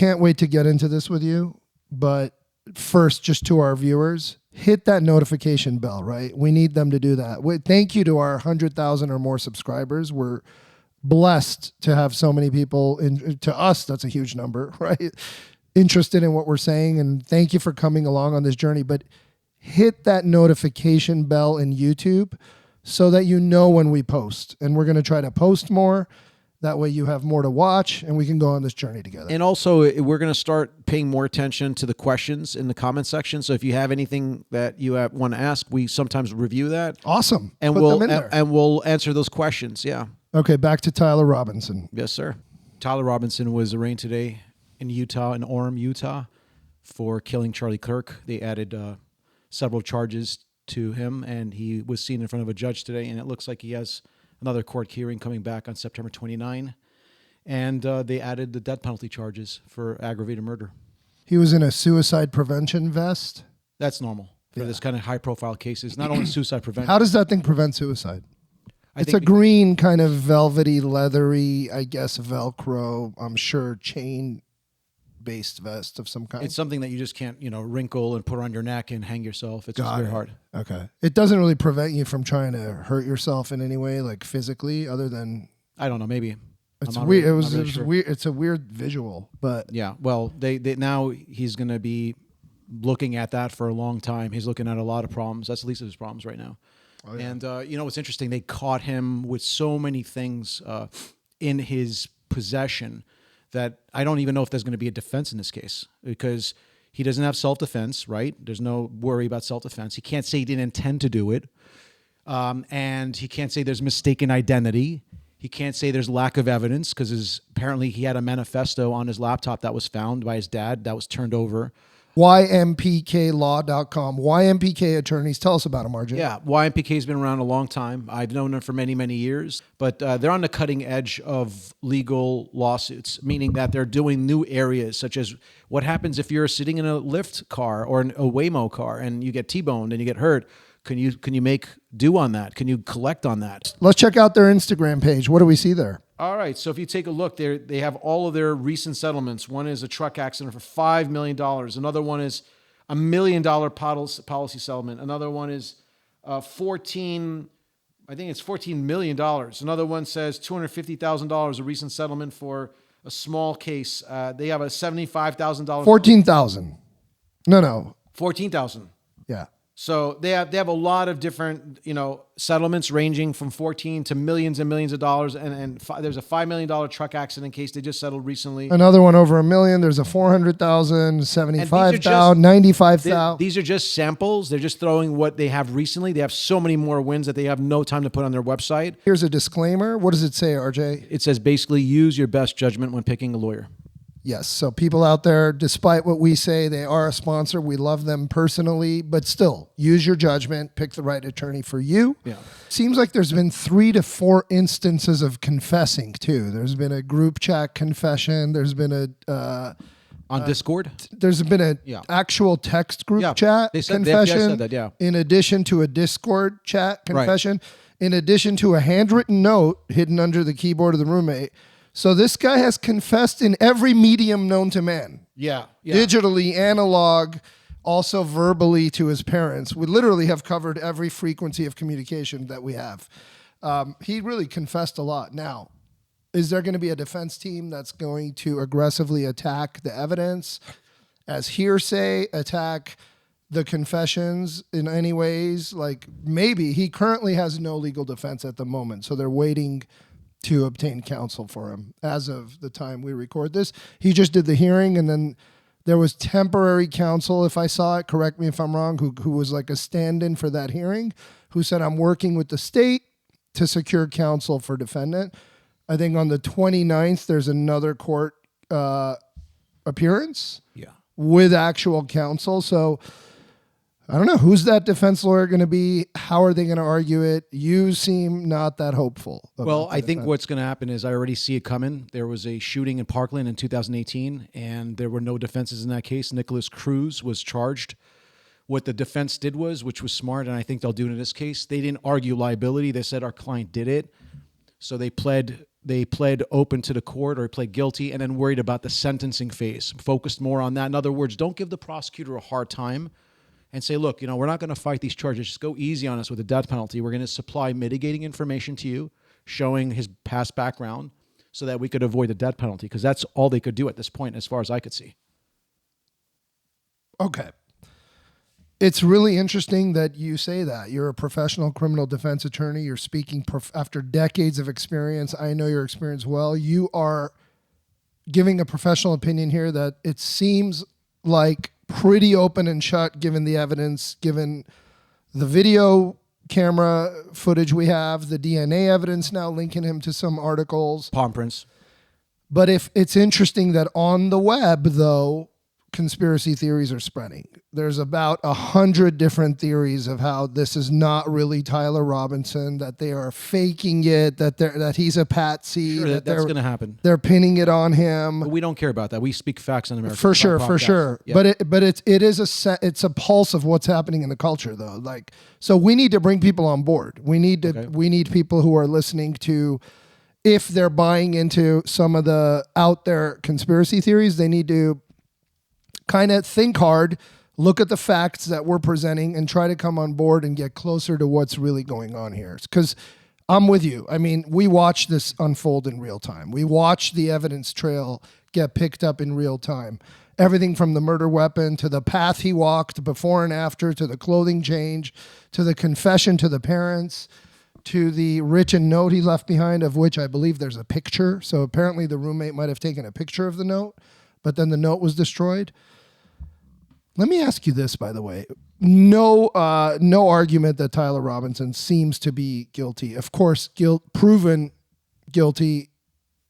can't wait to get into this with you. But first, just to our viewers, hit that notification bell, right? We need them to do that. Thank you to our 100,000 or more subscribers. We're blessed to have so many people. To us, that's a huge number, right? Interested in what we're saying. And thank you for coming along on this journey. But hit that notification bell in YouTube so that you know when we post. And we're going to try to post more. That way you have more to watch and we can go on this journey together. And also, we're going to start paying more attention to the questions in the comment section. So if you have anything that you want to ask, we sometimes review that. Awesome. And we'll answer those questions. Yeah. Okay, back to Tyler Robinson. Yes, sir. Tyler Robinson was arraigned today in Utah, in Orem, Utah, for killing Charlie Kirk. They added several charges to him, and he was seen in front of a judge today, and it looks like he has another court hearing coming back on September 29. And they added the death penalty charges for aggravated murder. He was in a suicide prevention vest? That's normal for this kind of high-profile cases. Not only suicide prevention. How does that thing prevent suicide? It's a green kind of velvety, leathery, I guess, Velcro, I'm sure, chain-based vest of some kind. It's something that you just can't, wrinkle and put around your neck and hang yourself. It's just very hard. Okay. It doesn't really prevent you from trying to hurt yourself in any way, like physically, other than... I don't know, maybe. It's weird. It was weird. It's a weird visual, but... Yeah, well, they now he's going to be looking at that for a long time. He's looking at a lot of problems. That's the least of his problems right now. Oh, yeah. And, what's interesting, they caught him with so many things in his possession that I don't even know if there's going to be a defense in this case because he doesn't have self-defense, right? There's no worry about self-defense. He can't say he didn't intend to do it. And he can't say there's mistaken identity. He can't say there's lack of evidence because apparently he had a manifesto on his laptop that was found by his dad that was turned over. YMPKlaw.com. YMPK attorneys. Tell us about them, RJ. Yeah, YMPK has been around a long time. I've known them for many, many years. But they're on the cutting edge of legal lawsuits, meaning that they're doing new areas, such as what happens if you're sitting in a Lyft car or a Waymo car and you get T-boned and you get hurt. Can you make due on that? Can you collect on that? Let's check out their Instagram page. What do we see there? All right. So if you take a look, they have all of their recent settlements. One is a truck accident for $5 million. Another one is $1 million policy settlement. Another one is $14 million. Another one says $250,000, a recent settlement for a small case. They have a $75,000. 14,000. No. 14,000. Yeah. So they have a lot of different, settlements ranging from 14 to millions and millions of dollars. And there's a $5 million truck accident case they just settled recently. Another one over $1 million. There's a 400,000, 75,000, 95,000. These are just samples. They're just throwing what they have recently. They have so many more wins that they have no time to put on their website. Here's a disclaimer. What does it say, RJ? It says basically use your best judgment when picking a lawyer. Yes. So people out there, despite what we say, they are a sponsor. We love them personally, but still use your judgment, pick the right attorney for you. Yeah. Seems like there's been 3 to 4 instances of confessing too. There's been a group chat confession. There's been on Discord. There's been a actual text group chat they said, confession. The FBI said that, yeah. In addition to a Discord chat confession, in addition to a handwritten note hidden under the keyboard of the roommate. So this guy has confessed in every medium known to man. Yeah. Digitally, analog, also verbally to his parents. We literally have covered every frequency of communication that we have. He really confessed a lot. Now, is there going to be a defense team that's going to aggressively attack the evidence as hearsay, attack the confessions in any ways? Like maybe he currently has no legal defense at the moment, so they're waiting to obtain counsel for him. As of the time we record this, he just did the hearing, and then there was temporary counsel, if I saw it, correct me if I'm wrong, who was like a stand-in for that hearing, who said, I'm working with the state to secure counsel for defendant. I think on the 29th, there's another court appearance with actual counsel. So I don't know. Who's that defense lawyer going to be? How are they going to argue it? You seem not that hopeful. Well, I think what's going to happen is I already see it coming. There was a shooting in Parkland in 2018, and there were no defenses in that case. Nicholas Cruz was charged. What the defense did which was smart, and I think they'll do it in this case, they didn't argue liability. They said our client did it. So they pled they pled open to the court or pled guilty and then worried about the sentencing phase, focused more on that. In other words, don't give the prosecutor a hard time and say, look, we're not going to fight these charges. Just go easy on us with the death penalty. We're going to supply mitigating information to you, showing his past background so that we could avoid the death penalty, because that's all they could do at this point as far as I could see. Okay. It's really interesting that you say that. You're a professional criminal defense attorney. You're speaking after decades of experience. I know your experience well. You are giving a professional opinion here that it seems like pretty open and shut, given the evidence, given the video camera footage we have, the DNA evidence now linking him to some articles. Palm prints. But if it's interesting that on the web, though, conspiracy theories are spreading. There's about 100 different theories of how this is not really Tyler Robinson, that they are faking it, that he's a patsy. Sure, that's going to happen. They're pinning it on him. But we don't care about that. We speak facts on America. For sure. Yeah. But it's a pulse of what's happening in the culture, though. So we need to bring people on board. We need people who are listening to. If they're buying into some of the out there conspiracy theories, they need to kind of think hard, look at the facts that we're presenting, and try to come on board and get closer to what's really going on here. Because I'm with you. I mean, we watch this unfold in real time. We watch the evidence trail get picked up in real time. Everything from the murder weapon to the path he walked before and after, to the clothing change, to the confession to the parents, to the written note he left behind, of which I believe there's a picture. So apparently the roommate might have taken a picture of the note, but then the note was destroyed. Let me ask you this, by the way. No argument that Tyler Robinson seems to be guilty. Of course, proven guilty,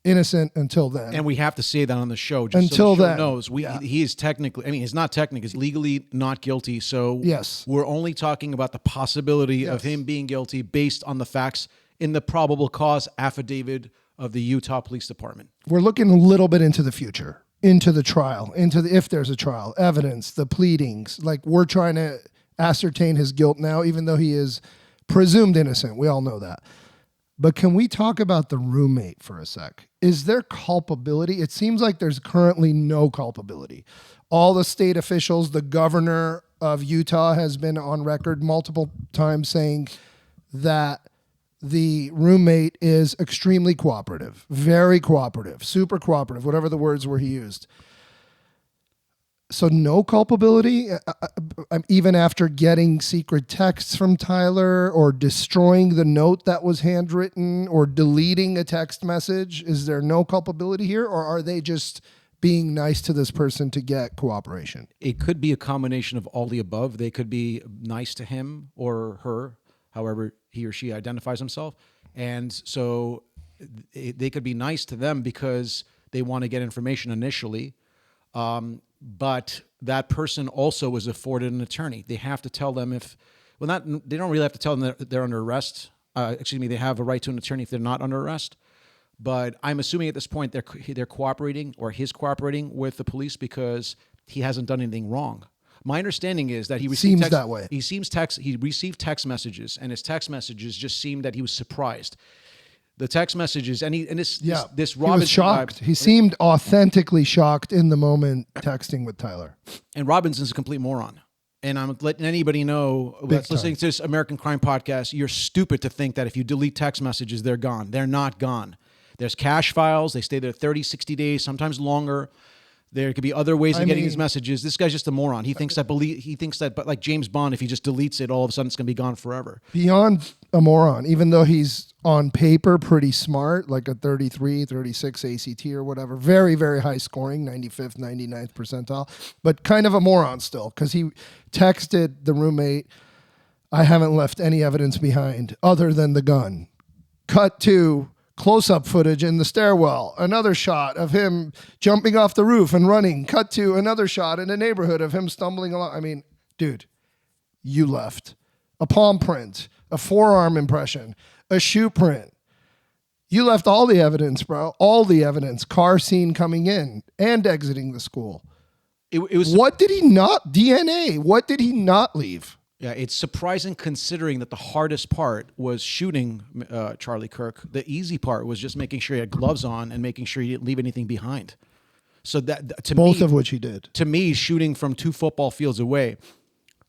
innocent until then. And we have to say that on the show, just until so the show then knows. He is technically, he's not technically, he's legally not guilty. So yes, we're only talking about the possibility of him being guilty based on the facts in the probable cause affidavit of the Utah Police Department. We're looking a little bit into the future, into the trial, if there's a trial, evidence, the pleadings. We're trying to ascertain his guilt now, even though he is presumed innocent. We all know that. But can we talk about the roommate for a sec? Is there culpability? It seems like there's currently no culpability. All the state officials, the governor of Utah has been on record multiple times saying that the roommate is extremely cooperative, very cooperative, super cooperative, whatever the words were he used. So no culpability, even after getting secret texts from Tyler or destroying the note that was handwritten or deleting a text message. Is there no culpability here, or are they just being nice to this person to get cooperation? It could be a combination of all the above. They could be nice to him or her, however he or she identifies himself. And so they could be nice to them because they want to get information initially. But that person also was afforded an attorney. They have to tell them they don't really have to tell them that they're under arrest. They have a right to an attorney if they're not under arrest. But I'm assuming at this point they're cooperating, or he's cooperating with the police because he hasn't done anything wrong. My understanding is that he received seems that way. He received text messages, and his text messages just seemed that he was surprised. The text messages, this Robinson, he was shocked. He seemed authentically shocked in the moment texting with Tyler. And Robinson's a complete moron. And I'm letting anybody know that's listening to this American Crime Podcast, you're stupid to think that if you delete text messages, they're gone. They're not gone. There's cache files. They stay there 30, 60 days, sometimes longer. There could be other ways of getting his messages. This guy's just a moron. He thinks that, but like James Bond, if he just deletes it, all of a sudden it's going to be gone forever. Beyond a moron, even though he's on paper pretty smart, like a 33, 36 ACT or whatever, very, very high scoring, 95th, 99th percentile, but kind of a moron still, because he texted the roommate, "I haven't left any evidence behind other than the gun." Cut to close-up footage in the stairwell. Another shot of him jumping off the roof and running. Cut to another shot in a neighborhood of him stumbling along. I mean, dude, you left. A palm print, a forearm impression, a shoe print. You left all the evidence, bro. All the evidence. Car scene coming in and exiting the school. It was. What did he not? DNA. What did he not leave? Yeah, it's surprising considering that the hardest part was shooting Charlie Kirk. The easy part was just making sure he had gloves on and making sure he didn't leave anything behind. So that to Both me, of which he did. To me, shooting from 2 football fields away,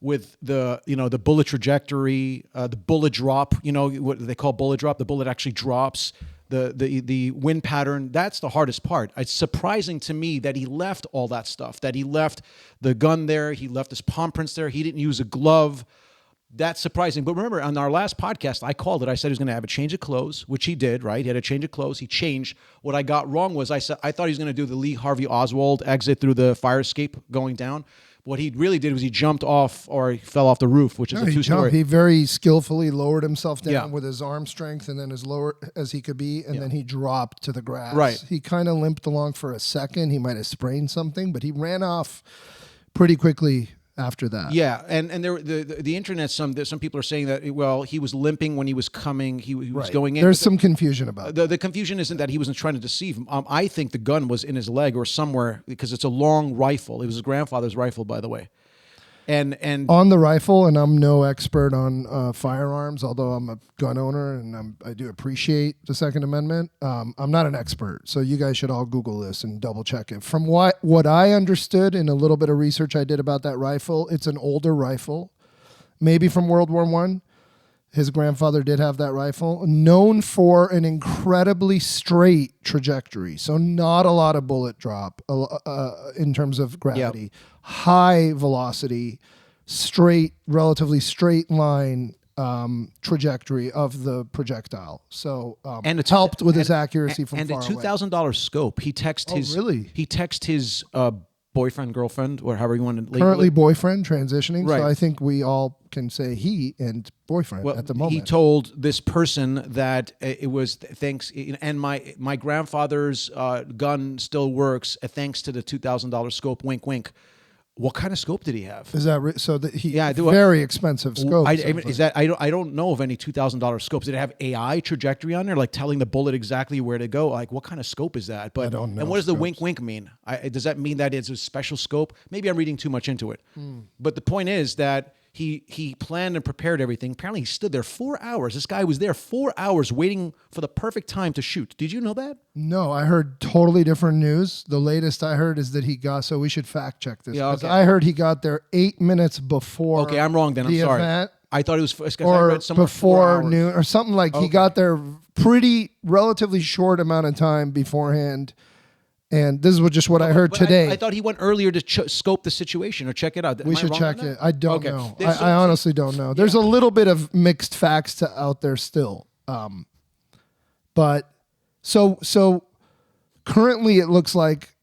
with the the bullet trajectory, the bullet drop, what they call bullet drop. The bullet actually drops. The wind pattern, that's the hardest part. It's surprising to me that he left all that stuff, that he left the gun there, he left his palm prints there, he didn't use a glove. That's surprising. But remember, on our last podcast, I called it. I said he was going to have a change of clothes, which he did, right? He had a change of clothes. He changed. What I got wrong was I thought he was going to do the Lee Harvey Oswald exit through the fire escape going down. What he really did was he jumped off, or he fell off the roof, which is a 2-story. He very skillfully lowered himself down with his arm strength and then as lower as he could be, and then he dropped to the grass. Right. He kind of limped along for a second. He might have sprained something, but he ran off pretty quickly after that. Yeah, and there the internet, some people are saying that he was limping when he was coming, he was going in. There's some confusion about the confusion isn't that he wasn't trying to deceive him. I think the gun was in his leg or somewhere because it's a long rifle. It was his grandfather's rifle, by the way. And on the rifle, and I'm no expert on firearms, although I'm a gun owner and I do appreciate the Second Amendment. I'm not an expert, so you guys should all Google this and double check it. From what I understood in a little bit of research I did about that rifle, it's an older rifle, maybe from World War I. His grandfather did have that rifle, known for an incredibly straight trajectory. So not a lot of bullet drop in terms of gravity. Yep. High velocity, relatively straight line trajectory of the projectile. So and it's helped with his accuracy from far away. And a $2,000 scope. He texted his boyfriend, girlfriend, or however you want to label currently it. Boyfriend, transitioning. Right. So I think we all can say he and boyfriend at the moment. He told this person that it was thanks, and my grandfather's gun still works thanks to the $2,000 scope. Wink, wink. What kind of scope did he have? Is that very expensive scope? I don't know of any $2,000 scopes. Did it have AI trajectory on there, like telling the bullet exactly where to go? Like, what kind of scope is that? But I don't know. And what does the wink wink mean? Does that mean that it's a special scope? Maybe I'm reading too much into it. But the point is that he planned and prepared everything. Apparently, he stood there 4 hours. This guy was there 4 hours waiting for the perfect time to shoot. Did you know that? No, I heard totally different news. The latest I heard is that he got, so we should fact check this. Yeah, okay. I heard he got there 8 minutes before. Okay, I'm wrong then. I'm sorry. Event, I thought it was or I read somewhere before noon or something like. He got there relatively short amount of time beforehand. And this is what I heard today. I thought he went earlier to scope the situation or check it out. We should check it. I don't know. I honestly don't know. There's a little bit of mixed facts out there still. But so currently it looks like,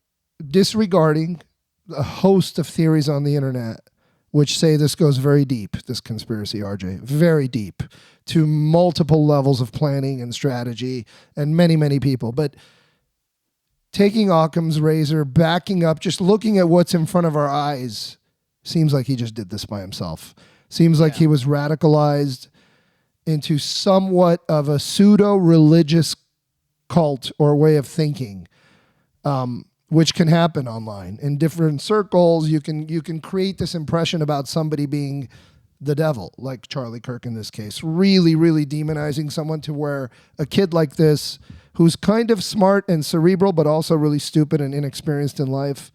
disregarding a host of theories on the internet, which say this goes very deep, this conspiracy, RJ, very deep, to multiple levels of planning and strategy and many, many people. But taking Occam's razor, backing up, just looking at what's in front of our eyes, seems like he just did this by himself. Seems like he was radicalized into somewhat of a pseudo-religious cult or way of thinking, which can happen online. In different circles, you can create this impression about somebody being the devil, like Charlie Kirk in this case, really, really demonizing someone to where a kid like this, who's kind of smart and cerebral, but also really stupid and inexperienced in life,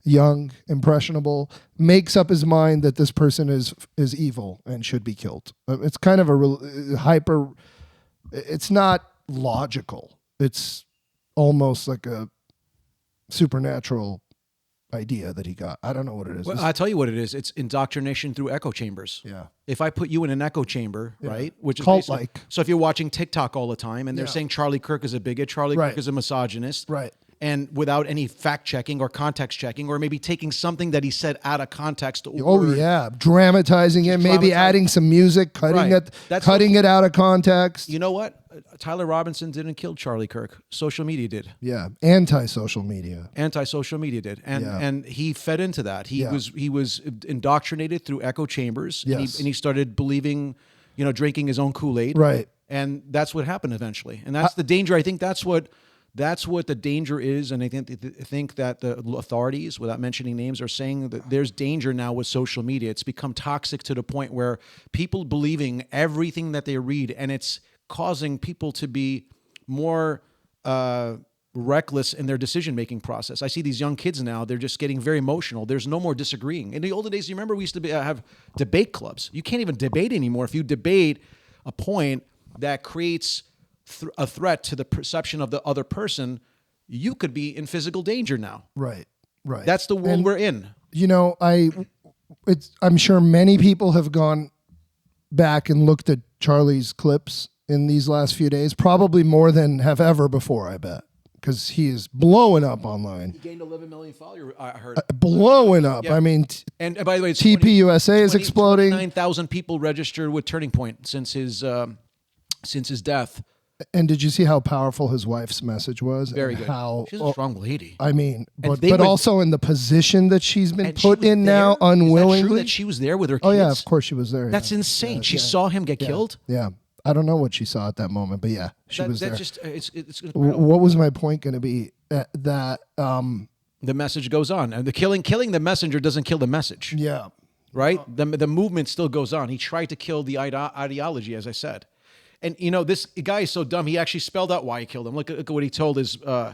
young, impressionable, makes up his mind that this person is evil and should be killed. It's kind of a it's not logical. It's almost like a supernatural idea that he got. I don't know what it is. Well, I'll tell you what it is. It's indoctrination through echo chambers. Yeah. If I put you in an echo chamber, right, which is cult-like. So if you're watching TikTok all the time and they're saying Charlie Kirk is a bigot, Charlie Kirk is a misogynist, right, and without any fact checking or context checking, or maybe taking something that he said out of context. Dramatizing it, maybe adding some music, cutting it out of context. You know what? Tyler Robinson didn't kill Charlie Kirk. Social media did. Yeah, anti-social media did, and he fed into that. He was indoctrinated through echo chambers, and he started believing, drinking his own Kool-Aid, right? And that's what happened eventually, and that's the danger. I think that's what That's what the danger is, and I think that the authorities, without mentioning names, are saying that there's danger now with social media. It's become toxic to the point where people believing everything that they read, and it's causing people to be more reckless in their decision-making process. I see these young kids now; they're just getting very emotional. There's no more disagreeing. In the olden days, you remember we used to have debate clubs. You can't even debate anymore. If you debate a point that creates a threat to the perception of the other person, you could be in physical danger now. Right. That's the world we're in. You know, I'm sure many people have gone back and looked at Charlie's clips in these last few days, probably more than have ever before, I bet, because he is blowing up online. He gained 11 million followers, I heard. Blowing up. Yeah. I mean, and by the way, TPUSA is exploding. 29,000 people registered with Turning Point since his death. And did you see how powerful his wife's message was? Very good. She's a strong lady. I mean, but also in the position that she's been put in now, unwillingly. Is that true that she was there with her kids? Oh yeah, of course she was there. That's insane. She saw him get killed. Yeah, I don't know what she saw at that moment, but yeah, she was there. Just it's incredible. What was my point going to be? That the message goes on, and the killing the messenger doesn't kill the message. Yeah, right. The movement still goes on. He tried to kill the ideology, as I said. And, you know, this guy is so dumb. He actually spelled out why he killed him. Look at what he told his I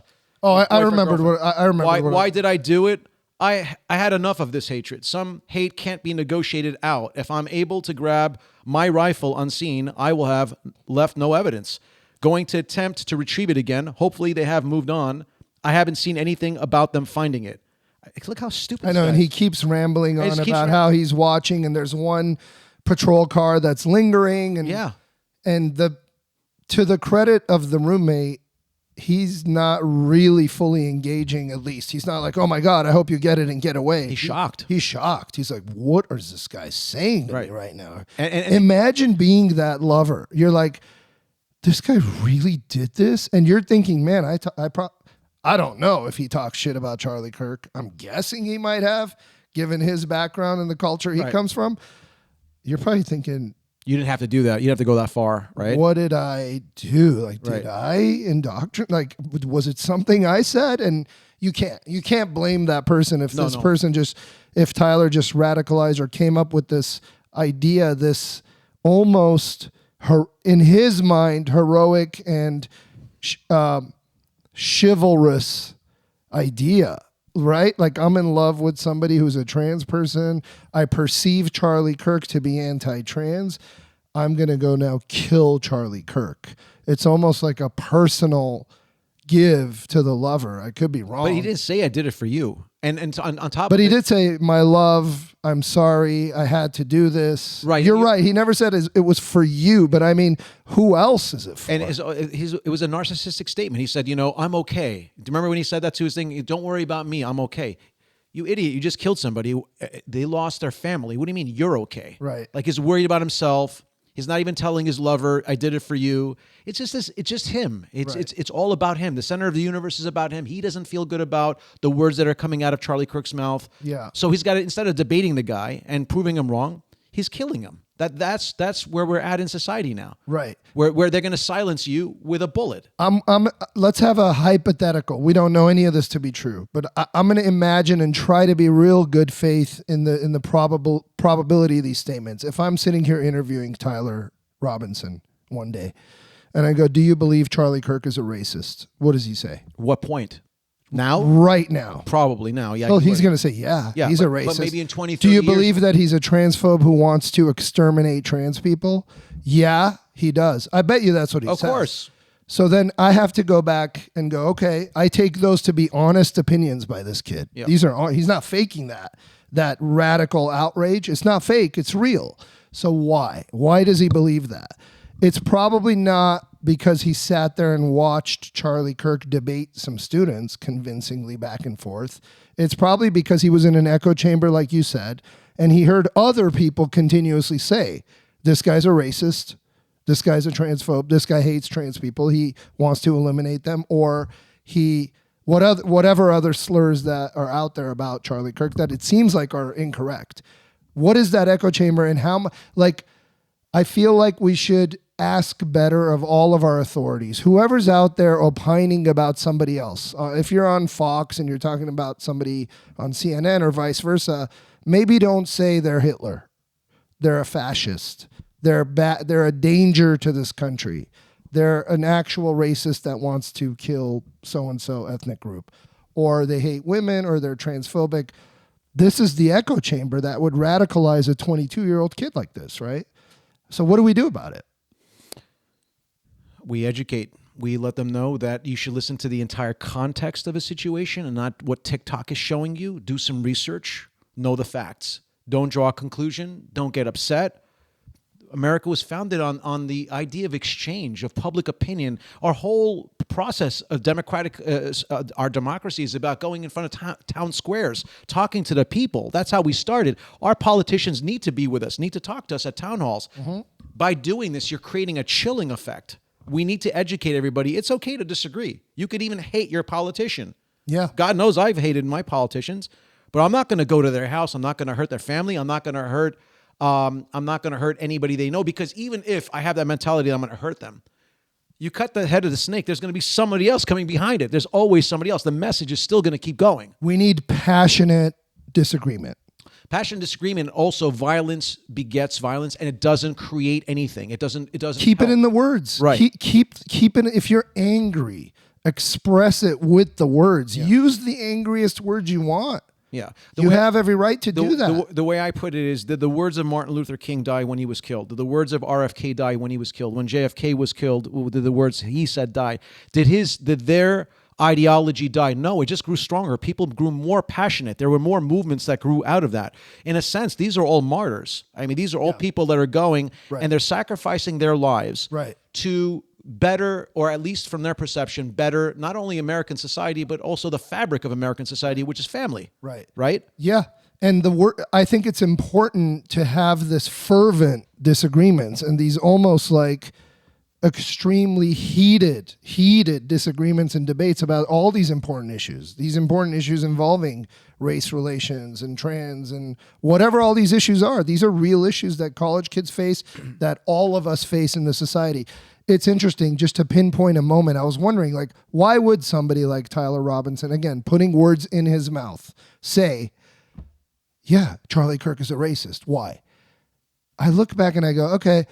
remembered what I remember. Why did I do it? I had enough of this hatred. Some hate can't be negotiated out. If I'm able to grab my rifle unseen, I will have left no evidence. Going to attempt to retrieve it again. Hopefully they have moved on. I haven't seen anything about them finding it. Look how stupid I know, and he keeps rambling on about how he's watching, and there's one patrol car that's lingering. And yeah. And to the credit of the roommate, he's not really fully engaging, at least. He's not like, oh my God, I hope you get it and get away. He's shocked. He's shocked. He's like, what is this guy saying to me right now? And imagine being that lover. You're like, this guy really did this? And you're thinking, man, I don't know if he talks shit about Charlie Kirk. I'm guessing he might have, given his background and the culture he comes from. You're probably thinking, you didn't have to do that. You didn't have to go that far, right? What did I do? Like, did I indoctrinate? Like, was it something I said? And you can't blame that person if if Tyler just radicalized or came up with this idea, this almost in his mind heroic and chivalrous idea. Right? Like, I'm in love with somebody who's a trans person. I perceive Charlie Kirk to be anti-trans. I'm going to go now kill Charlie Kirk. It's almost like a personal give to the lover. I could be wrong. But he didn't say I did it for you. And on top but of he did say, my love, I'm sorry, I had to do this. Right. You're right. He never said it was for you, but I mean, who else is it for? And it was a narcissistic statement. He said, I'm okay. Do you remember when he said that to his thing? Don't worry about me. I'm okay. You idiot. You just killed somebody. They lost their family. What do you mean you're okay? Right. Like, he's worried about himself. He's not even telling his lover, I did it for you. It's just this. It's just him. It's all about him. The center of the universe is about him. He doesn't feel good about the words that are coming out of Charlie Kirk's mouth. Yeah. So he's got to, instead of debating the guy and proving him wrong, he's killing him. That's where we're at in society now. Right. Where they're going to silence you with a bullet. Let's have a hypothetical. We don't know any of this to be true, but I'm going to imagine and try to be real good faith in the probability of these statements. If I'm sitting here interviewing Tyler Robinson one day, and I go, "Do you believe Charlie Kirk is a racist?" What does he say? What point? Now? Right now. Probably now, yeah. Well, he's going to say, yeah, he's a racist. But maybe in 20, 30 Do you years, believe that he's a transphobe who wants to exterminate trans people? Yeah, he does. I bet you that's what he says. Of course. So then I have to go back and go, okay, I take those to be honest opinions by this kid. Yep. He's not faking that radical outrage. It's not fake, it's real. So why? Why does he believe that? It's probably not because he sat there and watched Charlie Kirk debate some students convincingly back and forth. It's probably because he was in an echo chamber, like you said, and he heard other people continuously say, this guy's a racist, this guy's a transphobe, this guy hates trans people, he wants to eliminate them, or whatever other slurs that are out there about Charlie Kirk that it seems like are incorrect. What is that echo chamber, and how, I feel like we should ask better of all of our authorities. Whoever's out there opining about somebody else, if you're on Fox and you're talking about somebody on CNN or vice versa, maybe don't say they're Hitler, they're a fascist, they're a danger to this country, they're an actual racist that wants to kill so-and-so ethnic group, or they hate women, or they're transphobic. This is the echo chamber that would radicalize a 22-year-old kid like this, right? So what do we do about it? We educate. We let them know that you should listen to the entire context of a situation and not what TikTok is showing you. Do some research. Know the facts. Don't draw a conclusion. Don't get upset. America was founded on the idea of exchange, of public opinion. Our whole process of our democracy is about going in front of town squares, talking to the people. That's how we started. Our politicians need to be with us, need to talk to us at town halls. Mm-hmm. By doing this, you're creating a chilling effect. We need to educate everybody. It's okay to disagree. You could even hate your politician. Yeah. God knows I've hated my politicians, but I'm not going to go to their house. I'm not going to hurt their family. I'm not going to hurt anybody they know, because even if I have that mentality that I'm going to hurt them, you cut the head of the snake, there's going to be somebody else coming behind it. There's always somebody else. The message is still going to keep going. We need passionate disagreement. Passionate disagreement. Also, violence begets violence, and it doesn't create anything. It doesn't keep help. It in the words. Right. Keep it. If you're angry, express it with the words. Yeah. Use the angriest words you want. Yeah. You have every right to do that. The way I put it is that the words of Martin Luther King die when he was killed. Did the words of RFK die when he was killed? When JFK was killed, did the words he said die? Did their ideology die? No, it just grew stronger. People grew more passionate. There were more movements that grew out of that. In a sense, these are all martyrs. I mean, these are all people that are going and they're sacrificing their lives to better, or at least from their perception, better not only American society, but also the fabric of American society, which is family. Right. Right? Yeah. And I think it's important to have this fervent disagreements and these almost like extremely heated disagreements and debates about all these important issues involving race relations and trans and whatever all these issues are. These are real issues that college kids face, that all of us face in the society. It's interesting, just to pinpoint a moment, I was wondering, like, why would somebody like Tyler Robinson, again, putting words in his mouth, say, yeah, Charlie Kirk is a racist? Why? I look back and I go, okay,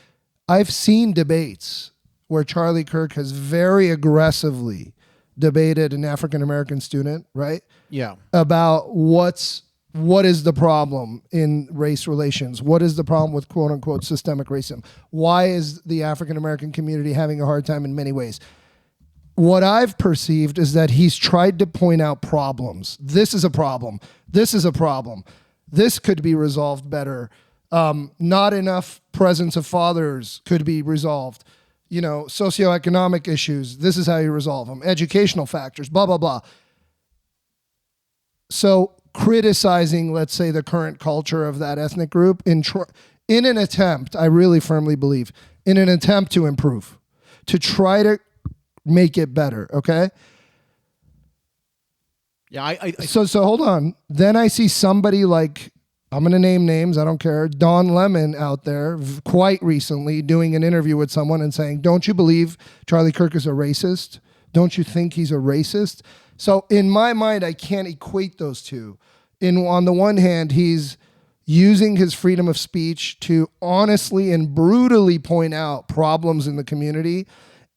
I've seen debates where Charlie Kirk has very aggressively debated an African-American student, right? Yeah. About what is the problem in race relations? What is the problem with quote unquote systemic racism? Why is the African-American community having a hard time in many ways? What I've perceived is that he's tried to point out problems. This is a problem. This is a problem. This could be resolved better. Not enough presence of fathers could be resolved. Socioeconomic issues. This is how you resolve them. Educational factors, blah, blah, blah. So criticizing, let's say, the current culture of that ethnic group in an attempt, I really firmly believe, in an attempt to improve, to try to make it better, okay? Yeah, So hold on. Then I see somebody like, I'm going to name names, I don't care, Don Lemon out there quite recently doing an interview with someone and saying, don't you believe Charlie Kirk is a racist? Don't you think he's a racist? So in my mind, I can't equate those two. On the one hand, he's using his freedom of speech to honestly and brutally point out problems in the community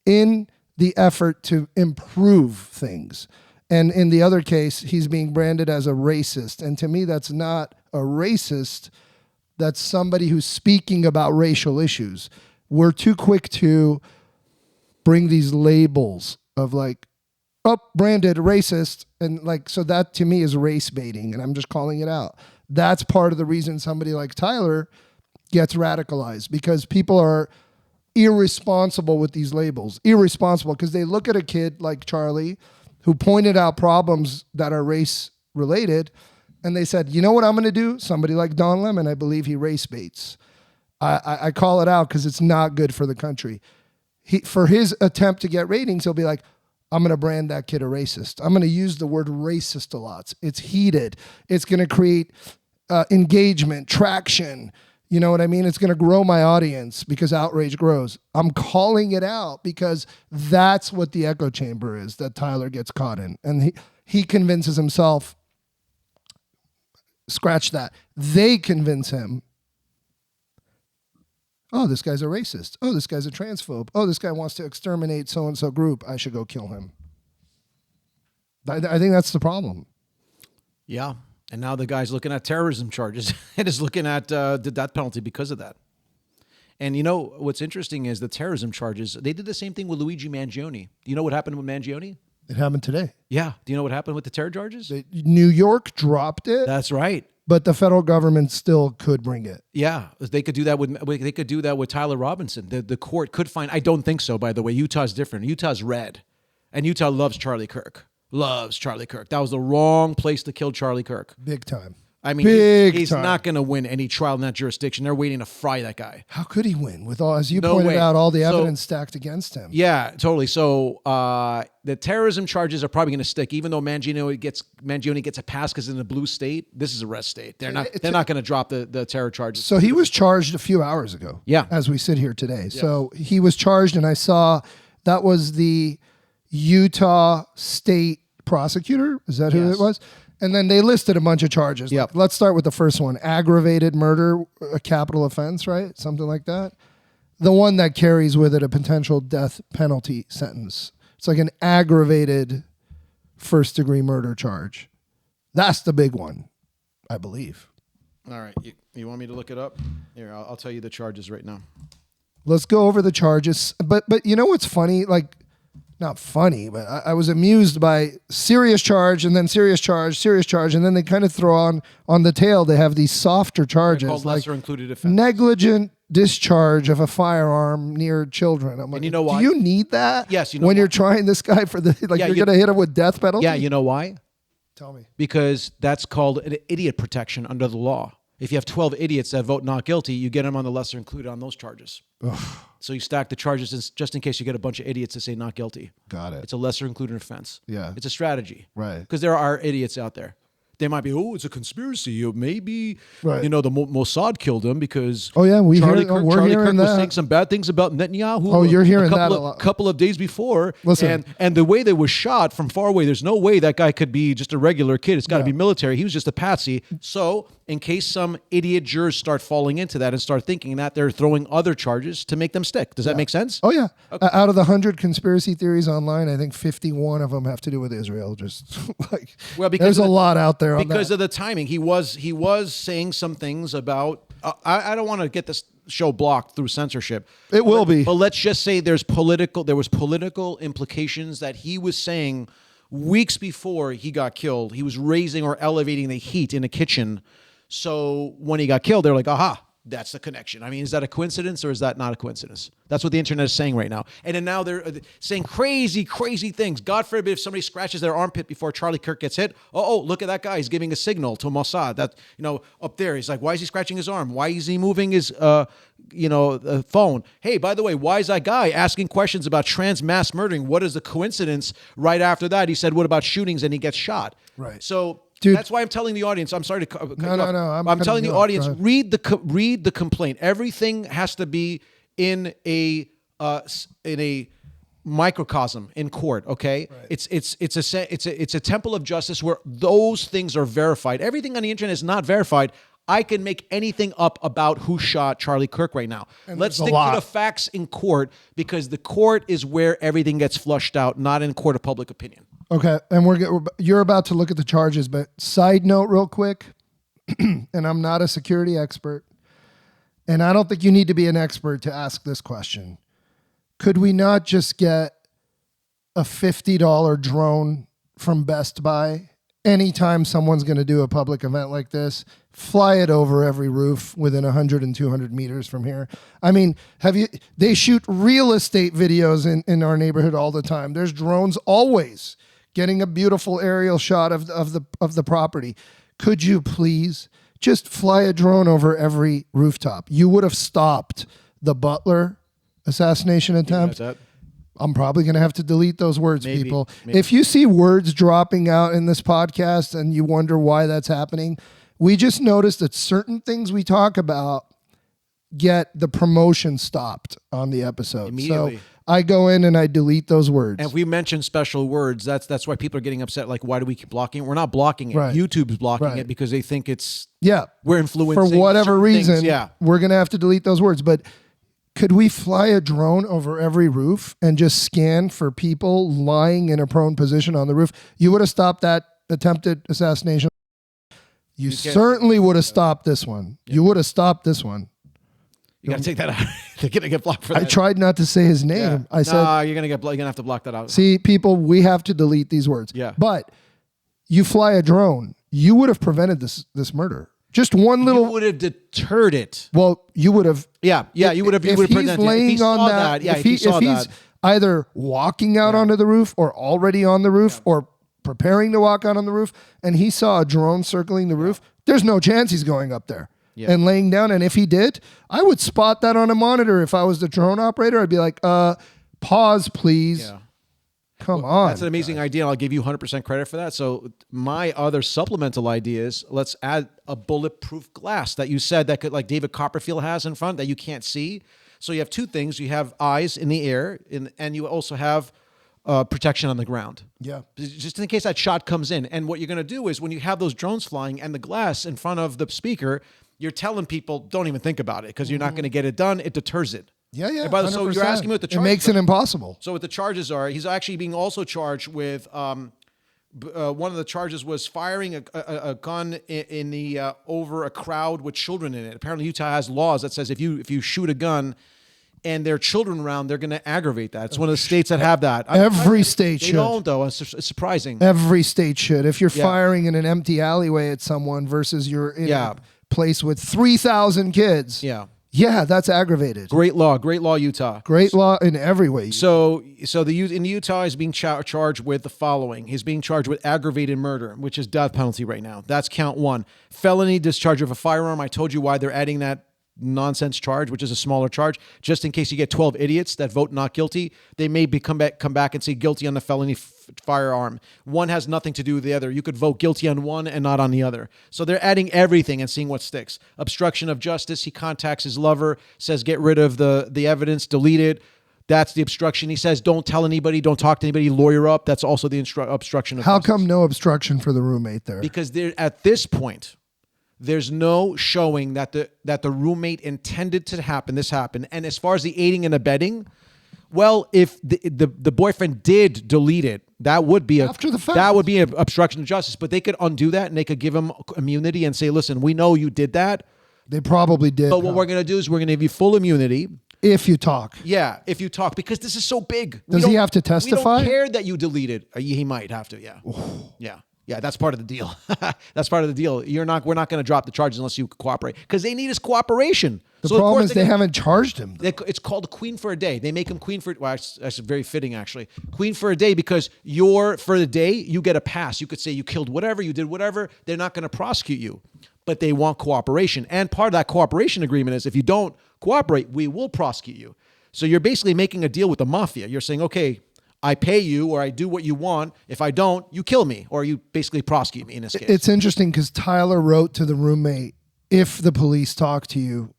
in the effort to improve things. And in the other case, he's being branded as a racist. And to me, that's not a racist. That's somebody who's speaking about racial issues. We're too quick to bring these labels of like, branded racist. And like, so that to me is race baiting, and I'm just calling it out. That's part of the reason somebody like Tyler gets radicalized, because people are irresponsible with these labels. Irresponsible because they look at a kid like Charlie who pointed out problems that are race related, and they said, you know what I'm going to do? Somebody like Don Lemon, I believe he race baits. I call it out because it's not good for the country. For his attempt to get ratings, he'll be like, I'm going to brand that kid a racist. I'm going to use the word racist a lot. It's heated. It's going to create engagement, traction, You know what I mean? It's going to grow my audience because outrage grows. I'm calling it out because that's what the echo chamber is that Tyler gets caught in. And he convinces himself, scratch that. They convince him, oh, this guy's a racist. Oh, this guy's a transphobe. Oh, this guy wants to exterminate so-and-so group. I should go kill him. I think that's the problem. Yeah. And now the guy's looking at terrorism charges and is looking at the death penalty because of that. And you know, what's interesting is the terrorism charges, they did the same thing with Luigi Mangione. Do you know what happened with Mangione? It happened today. Yeah. Do you know what happened with the terror charges? New York dropped it. That's right. But the federal government still could bring it. Yeah, they could do that with Tyler Robinson. The court could find. I don't think so. By the way, Utah's different. Utah's red, and Utah loves Charlie Kirk. Loves Charlie Kirk. That was the wrong place to kill Charlie Kirk. Big time. I mean, he's not going to win any trial in that jurisdiction. They're waiting to fry that guy. How could he win with all, as you pointed out, all the evidence stacked against him? Yeah, totally. So the terrorism charges are probably going to stick, even though Mangione gets a pass because in the blue state, this is a red state. They're not going to drop the terror charges. So he was charged a few hours ago. Yeah, as we sit here today. Yes. So he was charged, and I saw that was the Utah State prosecutor. Is that who it was? And then they listed a bunch of charges. Yep. Like, let's start with the first one. Aggravated murder, a capital offense, right? Something like that. The one that carries with it a potential death penalty sentence. It's like an aggravated first-degree murder charge. That's the big one, I believe. All right. You want me to look it up? Here, I'll tell you the charges right now. Let's go over the charges. But you know what's funny? Like, not funny, but I was amused by serious charge and then serious charge, and then they kind of throw on the tail. They have these softer charges, called like lesser included offense. Negligent discharge of a firearm near children. I'm like, and you know why? Do you need that? Yes, you know when why? You're trying this guy for the you're going to hit him with death penalty. Yeah, you know why? Tell me. Because that's called an idiot protection under the law. If you have 12 idiots that vote not guilty, you get them on the lesser included on those charges. Ugh. So you stack the charges just in case you get a bunch of idiots to say not guilty. Got it. It's a lesser included offense. Yeah. It's a strategy. Right. Because there are idiots out there. They might be, it's a conspiracy. Maybe, the Mossad killed him because Charlie Kirk was saying some bad things about Netanyahu. Oh, you're hearing that a lot. A couple of days before. Listen. And the way they was shot from far away, there's no way that guy could be just a regular kid. It's got to be military. He was just a patsy. So in case some idiot jurors start falling into that and start thinking that, they're throwing other charges to make them stick. Does that make sense? Oh, yeah. Okay. Out of the 100 conspiracy theories online, I think 51 of them have to do with Israel. Just like, there's a lot out there. Because of the timing, he was saying some things about. I don't want to get this show blocked through censorship. It will be. But let's just say there was political implications that he was saying weeks before he got killed. He was raising or elevating the heat in a kitchen. So when he got killed, they're like, aha. That's the connection. I mean, is that a coincidence or is that not a coincidence? That's what the internet is saying right now. And then now they're saying crazy, crazy things. God forbid if somebody scratches their armpit before Charlie Kirk gets hit. Oh, look at that guy. He's giving a signal to Mossad. That, up there. He's like, why is he scratching his arm? Why is he moving his, phone? Hey, by the way, why is that guy asking questions about trans mass murdering? What is the coincidence? Right after that, he said, what about shootings? And he gets shot. Right. So... Dude. That's why I'm telling the audience. I'm sorry to no. I'm telling the audience. Read the complaint. Everything has to be in a microcosm in court. Okay, right. It's a temple of justice where those things are verified. Everything on the internet is not verified. I can make anything up about who shot Charlie Kirk right now. And let's stick to the facts in court because the court is where everything gets flushed out, not in court of public opinion. Okay, and you're about to look at the charges, but side note real quick, and I'm not a security expert, and I don't think you need to be an expert to ask this question. Could we not just get a $50 drone from Best Buy anytime someone's going to do a public event like this? Fly it over every roof within 100 and 200 meters from here. I mean, they shoot real estate videos in our neighborhood all the time. There's drones always getting a beautiful aerial shot of the property. Could you please just fly a drone over every rooftop? You would have stopped the Butler assassination attempt. I'm probably going to have to delete those words, people. Maybe. If you see words dropping out in this podcast and you wonder why that's happening, we just noticed that certain things we talk about get the promotion stopped on the episode. Immediately. So I go in and I delete those words. And if we mention special words, that's why people are getting upset. Like, why do we keep blocking it? We're not blocking it. Right. YouTube's blocking Right. it because they think it's yeah, we're influencing for whatever certain reason. things. Yeah. We're gonna have to delete those words. But could we fly a drone over every roof and just scan for people lying in a prone position on the roof? You would have stopped that attempted assassination. You certainly would have stopped this one. Yeah. You would have stopped this one. You got to take that out. They're going to get blocked for that. I tried not to say his name. Yeah. I said, you're going to have to block that out. See, people, we have to delete these words. Yeah. But you fly a drone, you would have prevented this murder. Just one little. You would have deterred it. Well, you would have. Yeah. You would have. If he's laying on that. Yeah. If he's either walking out onto the roof or already on the roof or preparing to walk out on the roof, and he saw a drone circling the roof, there's no chance he's going up there and laying down. And if he did, I would spot that on a monitor. If I was the drone operator, I'd be like, pause, please. Yeah. Come on. That's an amazing idea. I'll give you 100% credit for that. So my other supplemental idea is let's add a bulletproof glass that you said that could, like David Copperfield has in front, that you can't see. So you have two things. You have eyes in the air, and you also have protection on the ground. Yeah. Just in case that shot comes in. And what you're going to do is when you have those drones flying and the glass in front of the speaker, you're telling people, don't even think about it because you're not going to get it done. It deters it. Yeah, yeah. So you're asking me what the charges are. It makes it impossible. So what the charges are, he's actually being also charged with, one of the charges was firing a gun in the over a crowd with children in it. Apparently Utah has laws that says if you shoot a gun and there are children around, they're going to aggravate that. It's one of the states that have that. Every state should. They don't, though. It's surprising. Every state should. If you're firing in an empty alleyway at someone versus you're in a place with 3,000 kids. Yeah, that's aggravated. Great law, Utah. Great law in every way. So in Utah, he's being charged with the following. He's being charged with aggravated murder, which is death penalty right now. That's count one. Felony discharge of a firearm. I told you why they're adding that nonsense charge, which is a smaller charge, just in case you get 12 idiots that vote not guilty. They may come back and say guilty on the felony firearm. One has nothing to do with the other. You could vote guilty on one and not on the other. So they're adding everything and seeing what sticks. Obstruction of justice. He contacts his lover, says get rid of the evidence, delete it. That's the obstruction. He says don't tell anybody, don't talk to anybody, lawyer up. That's also the obstruction of justice. How come no obstruction for the roommate there? Because at this point, there's no showing that the roommate intended to happen. This happened. And as far as the aiding and abetting, well, if the boyfriend did delete it, that would be after the fact. That would be an obstruction of justice. But they could undo that and they could give him immunity and say, listen, we know you did that. They probably did. But what we're going to do is we're going to give you full immunity. If you talk. Yeah, if you talk. Because this is so big. Does he have to testify? We don't care that you deleted. He might have to, yeah. Yeah. Yeah, that's part of the deal. That's part of the deal. We're not going to drop the charges unless you cooperate because they need his cooperation. The problem is they haven't charged him. It's called queen for a day. They make him queen for. Well, that's very fitting actually. Queen for a day because for the day you get a pass. You could say you killed whatever, you did whatever. They're not going to prosecute you, but they want cooperation. And part of that cooperation agreement is if you don't cooperate, we will prosecute you. So you're basically making a deal with the mafia. You're saying, okay, I pay you or I do what you want. If I don't, you kill me or you basically prosecute me in this case. It's interesting because Tyler wrote to the roommate, if the police talk to you,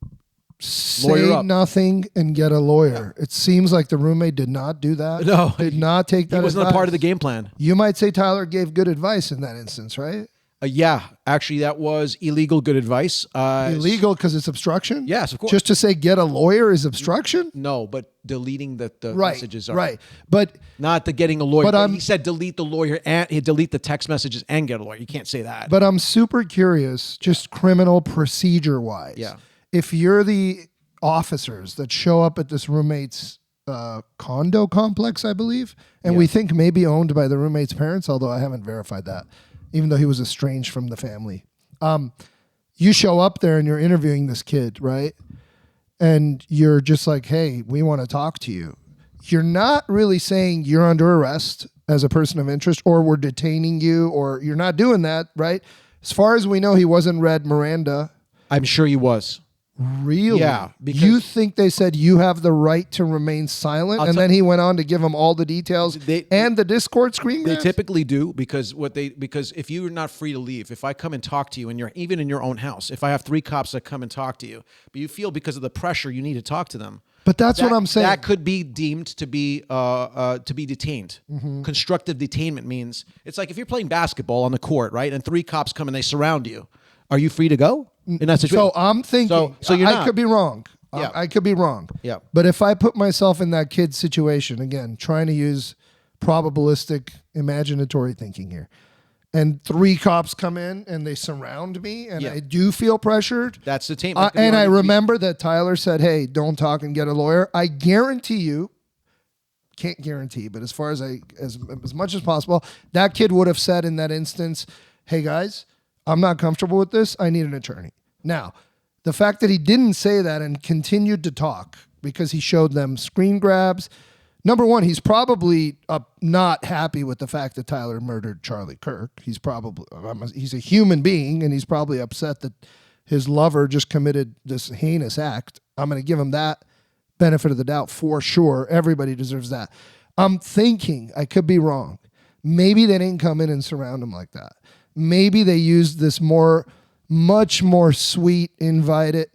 say nothing and get a lawyer. Yeah. It seems like the roommate did not do that. No. Did not take that advice. He wasn't a part of the game plan. You might say Tyler gave good advice in that instance, right? Yeah, actually, that was illegal good advice. Illegal because it's obstruction? Yes, of course. Just to say get a lawyer is obstruction? No, but deleting the messages are. Right, but not the getting a lawyer. But he said delete the lawyer and he delete the text messages and get a lawyer. You can't say that. But I'm super curious, just criminal procedure-wise. Yeah. If you're the officers that show up at this roommate's condo complex, I believe, and we think maybe owned by the roommate's parents, although I haven't verified that, even though he was estranged from the family. You show up there and you're interviewing this kid, right? And you're just like, hey, we want to talk to you. You're not really saying you're under arrest as a person of interest or we're detaining you or you're not doing that, right? As far as we know, he wasn't read Miranda. I'm sure he was. Really? Yeah, because you think they said you have the right to remain silent, and then he went on to give them all the details and the Discord screen They grabs? typically do because if you're not free to leave, if I come and talk to you and you're even in your own house, if I have 3 cops that come and talk to you, but you feel because of the pressure you need to talk to them. But that's what I'm saying. That could be deemed to be detained. Constructive detainment means it's like if you're playing basketball on the court, right? And 3 cops come and they surround you. Are you free to go in that situation? So I'm thinking, so you're I not. could be wrong. Yeah. I could be wrong. Yeah. But if I put myself in that kid's situation, again, trying to use probabilistic imaginatory thinking here, and 3 cops come in and they surround me and I do feel pressured. That's the team. And I remember that Tyler said, hey, don't talk and get a lawyer. I guarantee you, can't guarantee, but as far as as much as possible, that kid would have said in that instance, hey guys, I'm not comfortable with this. I need an attorney. Now, the fact that he didn't say that and continued to talk because he showed them screen grabs, number one, he's probably not happy with the fact that Tyler murdered Charlie Kirk. He's a human being, and he's probably upset that his lover just committed this heinous act. I'm going to give him that benefit of the doubt for sure. Everybody deserves that. I'm thinking, I could be wrong, maybe they didn't come in and surround him like that. Maybe they used this much more sweet, invited,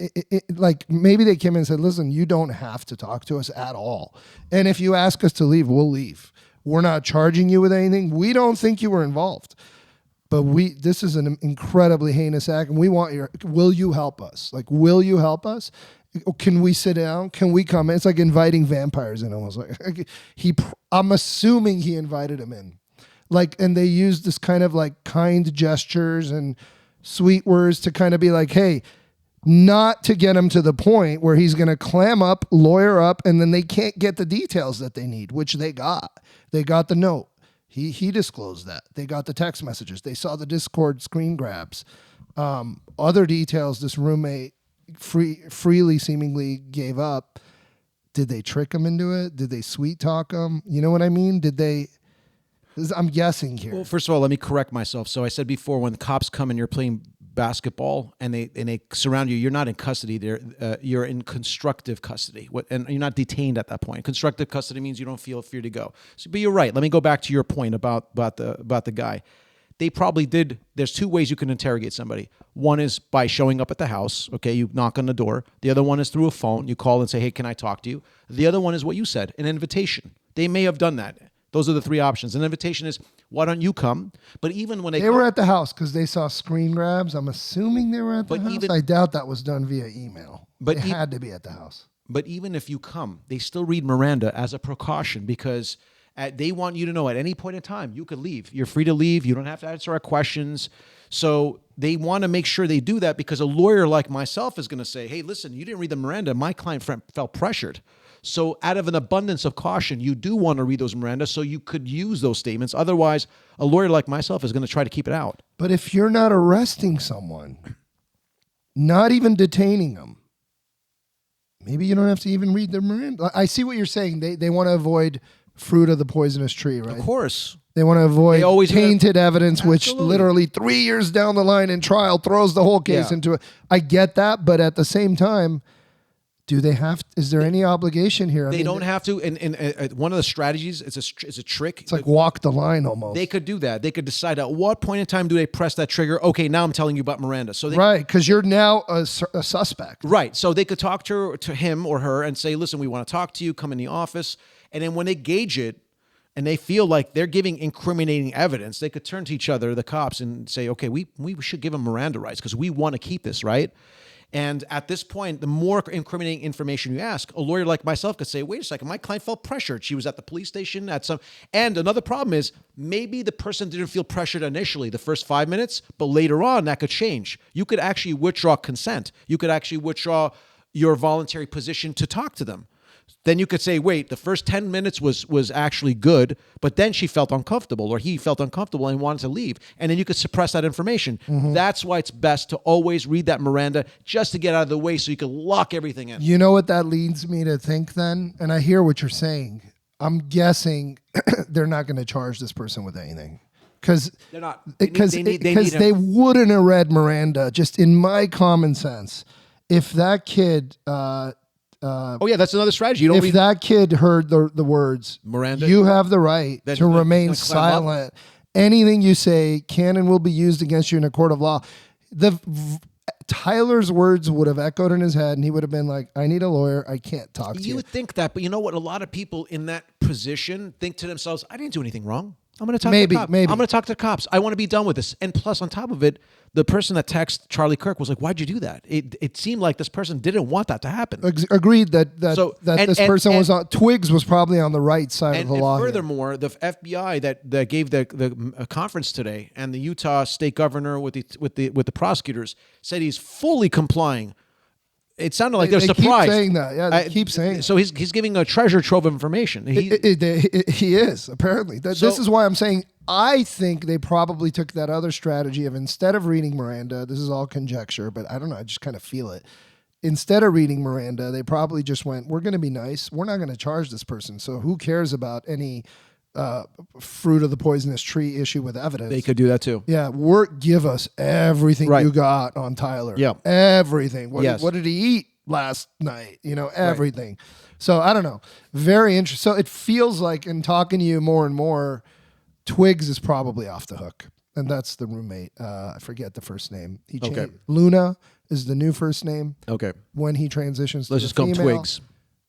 like maybe they came in and said, listen, you don't have to talk to us at all. And if you ask us to leave, we'll leave. We're not charging you with anything. We don't think you were involved. But this is an incredibly heinous act, and we want will you help us? Like, will you help us? Can we sit down? Can we come in? It's like inviting vampires in almost. Like I'm assuming he invited him in. Like, and they used this kind of like kind gestures and sweet words to kind of be like, hey, not to get him to the point where he's going to clam up, lawyer up, and then they can't get the details that they need, which they got. They got the note. He disclosed that. They got the text messages. They saw the Discord screen grabs. Other details this roommate freely seemingly gave up. Did they trick him into it? Did they sweet talk him? You know what I mean? Did they... I'm guessing here. Well, first of all, let me correct myself. So I said before, when the cops come and you're playing basketball and they surround you, you're not in custody. You're in constructive custody, and you're not detained at that point. Constructive custody means you don't feel free to go. But you're right. Let me go back to your point about the guy. They probably did. There's 2 ways you can interrogate somebody. One is by showing up at the house. Okay, you knock on the door. The other one is through a phone. You call and say, hey, can I talk to you? The other one is what you said, an invitation. They may have done that. Those are the 3 options. An invitation is, why don't you come? But even when they were at the house because they saw screen grabs. I'm assuming they were at the house. I doubt that was done via email. But they had to be at the house. But even if you come, they still read Miranda as a precaution because they want you to know at any point in time you could leave. You're free to leave. You don't have to answer our questions. So they want to make sure they do that because a lawyer like myself is going to say, hey, listen, you didn't read the Miranda. My client felt pressured. So out of an abundance of caution, you do want to read those Miranda so you could use those statements. Otherwise, a lawyer like myself is going to try to keep it out. But if you're not arresting someone, not even detaining them, maybe you don't have to even read their Miranda. I see what you're saying. They want to avoid fruit of the poisonous tree, right? Of course. They want to avoid tainted evidence, Absolutely. Which literally 3 years down the line in trial throws the whole case into it. I get that, but at the same time, do they have? Is there any obligation here? They don't have to. And one of the strategies, it's a trick. It's like walk the line almost. They could do that. They could decide at what point in time do they press that trigger. Okay, now I'm telling you about Miranda. So right, because you're now a suspect. Right. So they could talk to him or her and say, listen, we want to talk to you. Come in the office. And then when they gauge it and they feel like they're giving incriminating evidence, they could turn to each other, the cops, and say, okay, we should give them Miranda rights because we want to keep this, right? And at this point, the more incriminating information you ask, a lawyer like myself could say, wait a second, my client felt pressured. She was at the police station and another problem is maybe the person didn't feel pressured initially, the first 5 minutes, but later on that could change. You could actually withdraw consent. You could actually withdraw your voluntary position to talk to them. Then you could say, wait, the first 10 minutes was actually good, but then she felt uncomfortable or he felt uncomfortable and wanted to leave. And then you could suppress that information. Mm-hmm. That's why it's best to always read that Miranda just to get out of the way so you can lock everything in. You know what that leads me to think then? And I hear what you're saying. I'm guessing they're not going to charge this person with anything. Because they're not. Because they wouldn't have read Miranda, just in my common sense. if that kid, Oh yeah, that's another strategy. You don't if read that kid heard the words, Miranda. you have the right Then to he's remain gonna climb up. silent. Anything you say can and will be used against you in a court of law. Tyler's words would have echoed in his head, and he would have been like, I need a lawyer. I can't talk to you. You would think that, but you know what? A lot of people in that position think to themselves, I didn't do anything wrong. I'm going to talk to the cops. Maybe. I'm going to talk to the cops. I want to be done with this. And plus, on top of it, the person that texted Charlie Kirk was like, why'd you do that? It seemed like this person didn't want that to happen. Agreed that this person was on, Twiggs was probably on the right side of the law. And furthermore, the FBI that gave the conference today, and the Utah state governor with the prosecutors said he's fully complying. It sounded like they're surprised. Keep saying that. Yeah, they keep saying it. So he's giving a treasure trove of information. He is, apparently. This is why I'm saying I think they probably took that other strategy of, instead of reading Miranda, this is all conjecture, but I don't know, I just kind of feel it. Instead of reading Miranda, they probably just went, we're going to be nice. We're not going to charge this person. So who cares about any fruit of the poisonous tree issue with evidence? They could do that too. Yeah, give us everything you got on Tyler. Yeah, everything. What did he eat last night? Everything. Right. So I don't know. Very interesting. So it feels like, in talking to you more and more, Twiggs is probably off the hook, and that's the roommate. I forget the first name. He changed. Okay. Luna is the new first name. Okay. When he transitions, let's just call him Twiggs.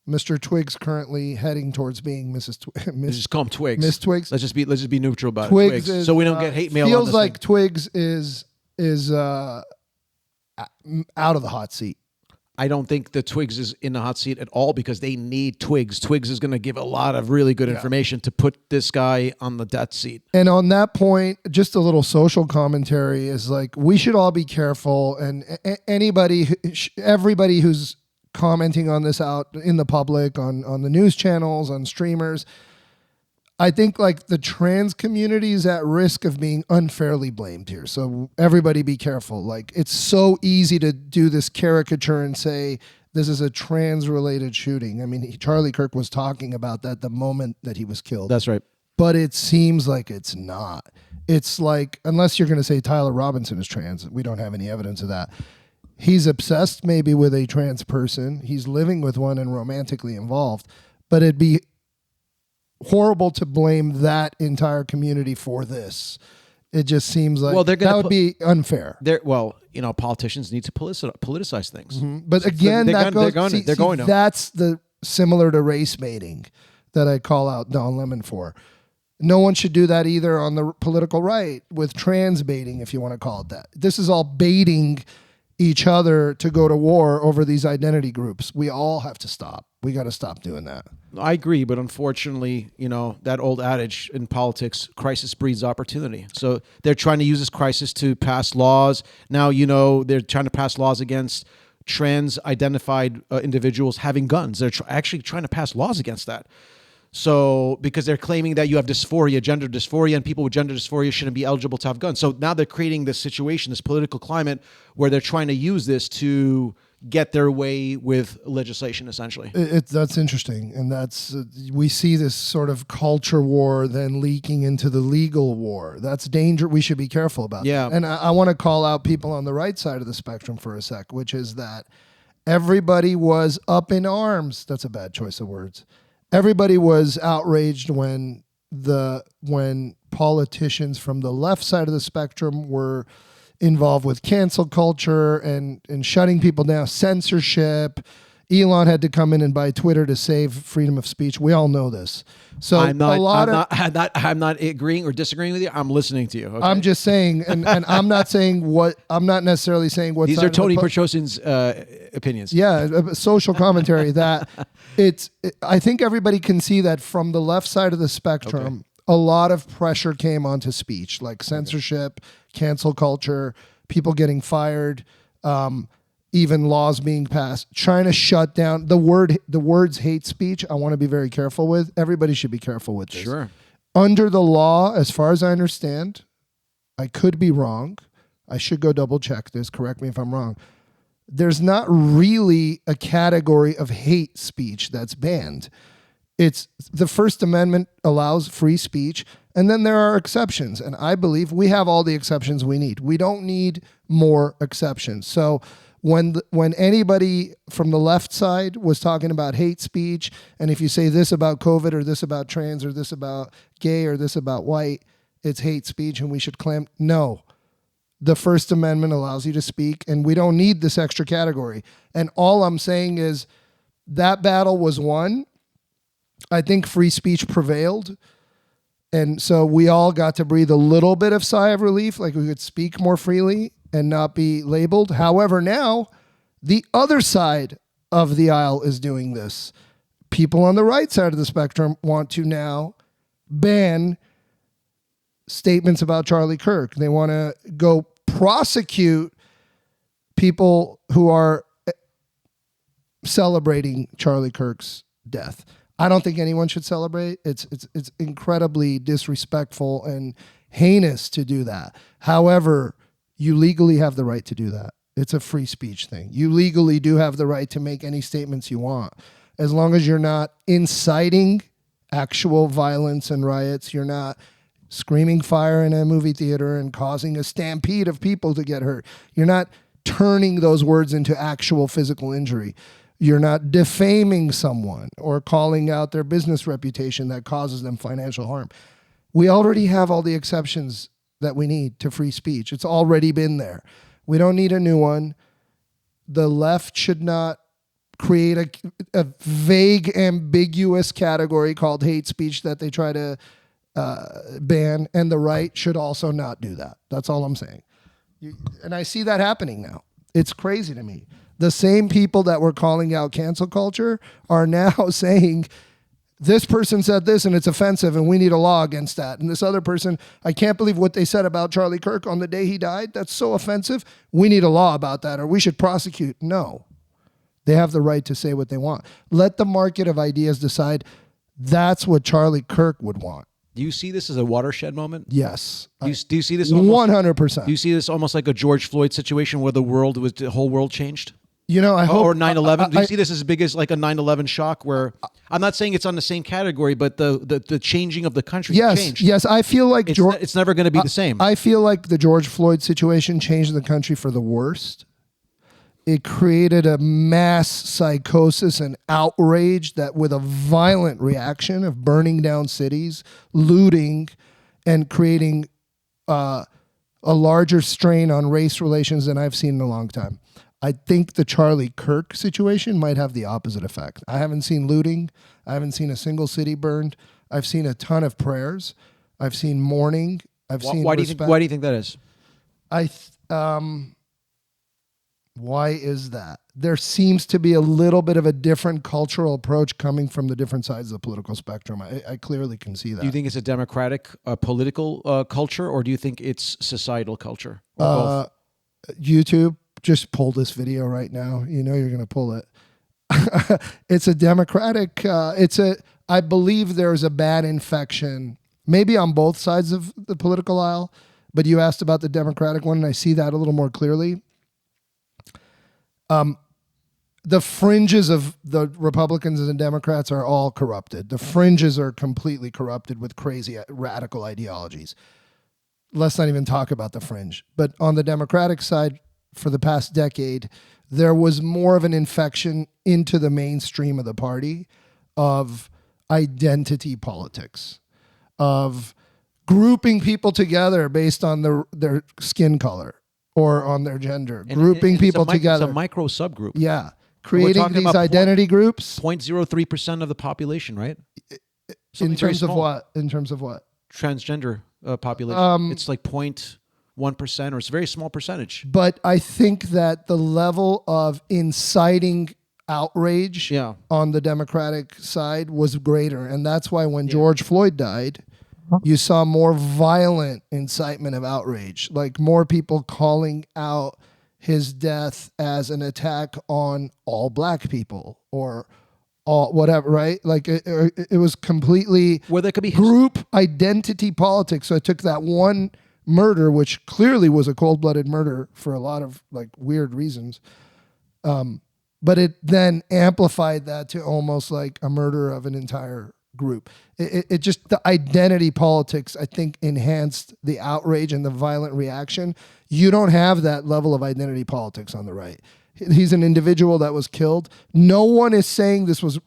Mr. Twiggs currently heading towards being Mrs. Let's just call him Twiggs. Miss Twiggs. Let's just be neutral about Twiggs it. Twiggs, so we don't get hate mail. Feels like Twiggs is out of the hot seat. I don't think the Twiggs is in the hot seat at all, because they need Twiggs. Twiggs is going to give a lot of really good information to put this guy on the death seat. And on that point, just a little social commentary is like, we should all be careful. And everybody who's commenting on this out in the public, on the news channels, on streamers, I think like the trans community is at risk of being unfairly blamed here. So everybody be careful. Like, it's so easy to do this caricature and say this is a trans related shooting. I mean, Charlie Kirk was talking about that the moment that he was killed. That's right. But it seems like it's not. It's like, unless you're going to say Tyler Robinson is trans, we don't have any evidence of that. He's obsessed maybe with a trans person. He's living with one and romantically involved. But it'd be horrible to blame that entire community for this. It just seems like that would be unfair. Politicians need to politicize things. Mm-hmm. But again, that's the similar to race baiting that I call out Don Lemon for. No one should do that either on the political right with trans baiting, if you want to call it that. This is all baiting each other to go to war over these identity groups. We all have to stop. We got to stop doing that. I agree, but unfortunately, that old adage in politics, crisis breeds opportunity. So they're trying to use this crisis to pass laws. Now, they're trying to pass laws against trans-identified individuals having guns. They're actually trying to pass laws against that. So, because they're claiming that you have dysphoria, gender dysphoria, and people with gender dysphoria shouldn't be eligible to have guns. So now they're creating this situation, this political climate, where they're trying to use this to get their way with legislation, essentially. That's interesting. And we see this sort of culture war then leaking into the legal war. That's danger. We should be careful about that. And I want to call out people on the right side of the spectrum for a sec, which is that everybody was up in arms. That's a bad choice of words. Everybody was outraged when politicians from the left side of the spectrum were involved with cancel culture and shutting people down, censorship. Elon had to come in and buy Twitter to save freedom of speech. We all know this. So I'm not agreeing or disagreeing with you. I'm listening to you. Okay? I'm just saying, and I'm not necessarily saying what these are Tony Petrosin's opinions. Yeah, social commentary that I think everybody can see that from the left side of the spectrum, a lot of pressure came onto speech, like censorship, cancel culture, people getting fired, even laws being passed, trying to shut down the words hate speech. I want to be very careful with. Everybody should be careful with this. Sure. Under the law, as far as I understand, I could be wrong. I should go double check this. Correct me if I'm wrong. There's not really a category of hate speech that's banned. It's the First Amendment allows free speech, and then there are exceptions. And I believe we have all the exceptions we need. We don't need more exceptions. So when anybody from the left side was talking about hate speech, and if you say this about COVID or this about trans or this about gay or this about white, it's hate speech and we should clamp. No, the First Amendment allows you to speak, and we don't need this extra category. And all I'm saying is that battle was won. I think free speech prevailed. And so we all got to breathe a little bit of sigh of relief, like we could speak more freely and not be labeled. However, now the other side of the aisle is doing this. People on the right side of the spectrum want to now ban statements about Charlie Kirk. They want to go prosecute people who are celebrating Charlie Kirk's death. I don't think anyone should celebrate. It's incredibly disrespectful and heinous to do that. However, you legally have the right to do that. It's a free speech thing. You legally do have the right to make any statements you want. As long as you're not inciting actual violence and riots, you're not screaming fire in a movie theater and causing a stampede of people to get hurt. You're not turning those words into actual physical injury. You're not defaming someone or calling out their business reputation that causes them financial harm. We already have all the exceptions that we need to free speech. It's already been there. We don't need a new one. The left should not create a vague, ambiguous category called hate speech that they try to ban, and the right should also not do that. That's all I'm saying. And I see that happening now. It's crazy to me. The same people that were calling out cancel culture are now saying, this person said this and it's offensive and we need a law against that. And this other person, I can't believe what they said about Charlie Kirk on the day he died. That's so offensive. We need a law about that, or we should prosecute. No. They have the right to say what they want. Let the market of ideas decide that's what Charlie Kirk would want. Do you see this as a watershed moment? Yes. Do you see this almost, 100%? Do you see this almost like a George Floyd situation where the whole world changed? You know, I hope. Or 9/11. Do you see this as big as like a 9/11 shock where I'm not saying it's on the same category, but the changing of the country changed. Yes, I feel like it's never going to be the same. I feel like the George Floyd situation changed the country for the worst. It created a mass psychosis and outrage that with a violent reaction of burning down cities, looting, and creating a larger strain on race relations than I've seen in a long time. I think the Charlie Kirk situation might have the opposite effect. I haven't seen looting. I haven't seen a single city burned. I've seen a ton of prayers. I've seen mourning. I've seen respect. Why do you think that is? Why is that? There seems to be a little bit of a different cultural approach coming from the different sides of the political spectrum. I clearly can see that. Do you think it's a democratic political culture, or do you think it's societal culture? Or both? YouTube, just pull this video right now. You know you're going to pull it. It's a democratic, I believe there's a bad infection, maybe on both sides of the political aisle, but you asked about the Democratic one, and I see that a little more clearly. The fringes of the Republicans and the Democrats are all corrupted. The fringes are completely corrupted with crazy radical ideologies. Let's not even talk about the fringe. But on the Democratic side, for the past decade, there was more of an infection into the mainstream of the party of identity politics, of grouping people together based on their skin color or on their gender, grouping people together. It's a micro subgroup. Yeah. Creating these identity groups. 0.03% of the population, right? In terms of what? In terms of what? Transgender population. It's like 0.1%, or it's a very small percentage. But I think that the level of inciting outrage on the Democratic side was greater. And that's why when George Floyd died, you saw more violent incitement of outrage, like more people calling out his death as an attack on all black people or all whatever, right? Like it was completely where there could be group identity politics. So I took that one murder, which clearly was a cold-blooded murder for a lot of like weird reasons, but it then amplified that to almost like a murder of an entire group. It just, the identity politics, I think, enhanced the outrage and the violent reaction. You don't have that level of identity politics on the right. He's an individual that was killed. No one is saying this was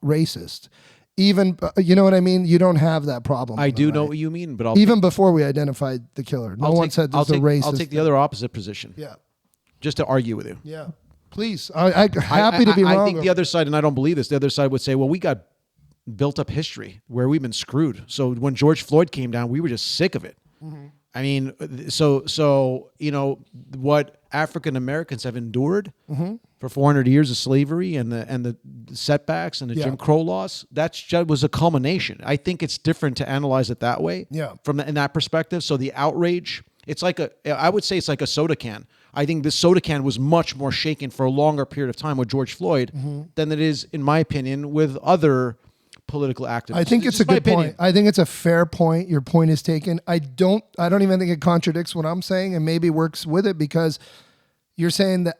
racist. Even, you know what I mean? You don't have that problem. I do know what you mean, but even before we identified the killer, no one said this was a racist. I'll take the other opposite position. Yeah. Just to argue with you. Yeah. Please. I'm happy to be wrong. I think the other side, and I don't believe this, the other side would say, well, we got built up history where we've been screwed. So when George Floyd came down, we were just sick of it. Mm-hmm. I mean, so you know, what African Americans have endured for 400 years of slavery and the setbacks and the Jim Crow laws, that was a culmination. I think it's different to analyze it that way. Yeah. In that perspective. So the outrage, it's like I would say it's like a soda can. I think this soda can was much more shaken for a longer period of time with George Floyd than it is, in my opinion, with other political activists. I think it's a good point. I think it's a fair point. Your point is taken. I don't even think it contradicts what I'm saying, and maybe works with it, because you're saying that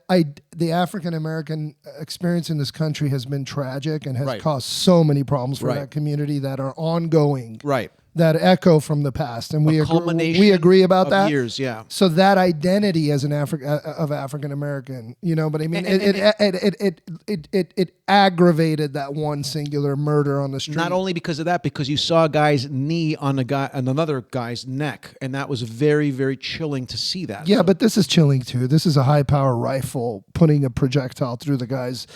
the African American experience in this country has been tragic and has caused so many problems for that community that are ongoing. Right. That echo from the past, and we agree about that. Years, yeah. So that identity as an African American, you know, but I mean, it aggravated that one singular murder on the street. Not only because of that, because you saw a guy's knee on another guy's neck, and that was very, very chilling to see that. Yeah, but this is chilling too. This is a high power rifle putting a projectile through the guy's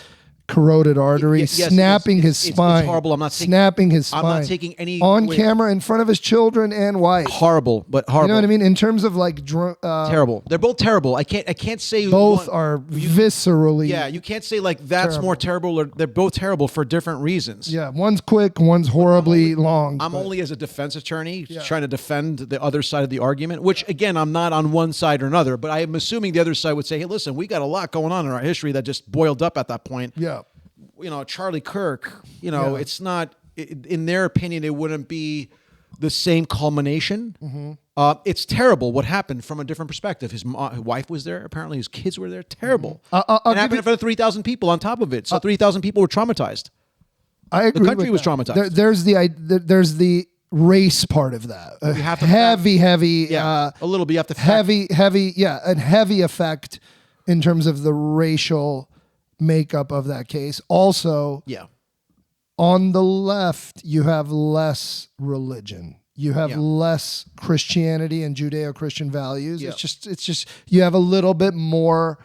corroded artery, snapping his spine. It's horrible. I'm not snapping his spine. I'm not taking any on camera in front of his children and wife. Horrible, but horrible. You know what I mean? In terms of like terrible. They're both terrible. I can't say both are viscerally. Yeah, you can't say like that's more terrible, or they're both terrible for different reasons. Yeah, one's quick, one's horribly long. I'm only as a defense attorney trying to defend the other side of the argument, which again, I'm not on one side or another, but I am assuming the other side would say, hey, listen, we got a lot going on in our history that just boiled up at that point. Yeah. You know, Charlie Kirk, you know, it's not, in their opinion, it wouldn't be the same culmination. Mm-hmm. It's terrible what happened from a different perspective. His wife was there. Apparently his kids were there. Terrible. It happened in front of 3,000 people on top of it. So 3,000 people were traumatized. I agree. The country was traumatized. There's the race part of that. You have to heavy. A little bit. You have to heavy. A heavy effect in terms of the racial makeup of that case. Also, on the left, you have less religion. You have less Christianity and Judeo-Christian values. It's just you have a little bit more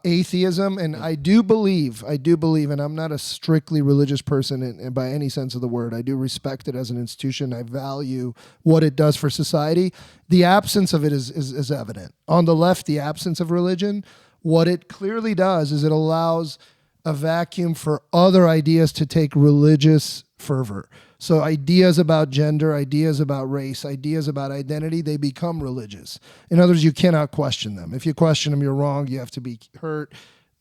atheism. And I do believe, and I'm not a strictly religious person and by any sense of the word. I do respect it as an institution. I value what it does for society. The absence of it is evident. On the left, the absence of religion, what it clearly does is it allows a vacuum for other ideas to take religious fervor. So ideas about gender, ideas about race, ideas about identity, they become religious. In other words, you cannot question them. If you question them, you're wrong. You have to be hurt.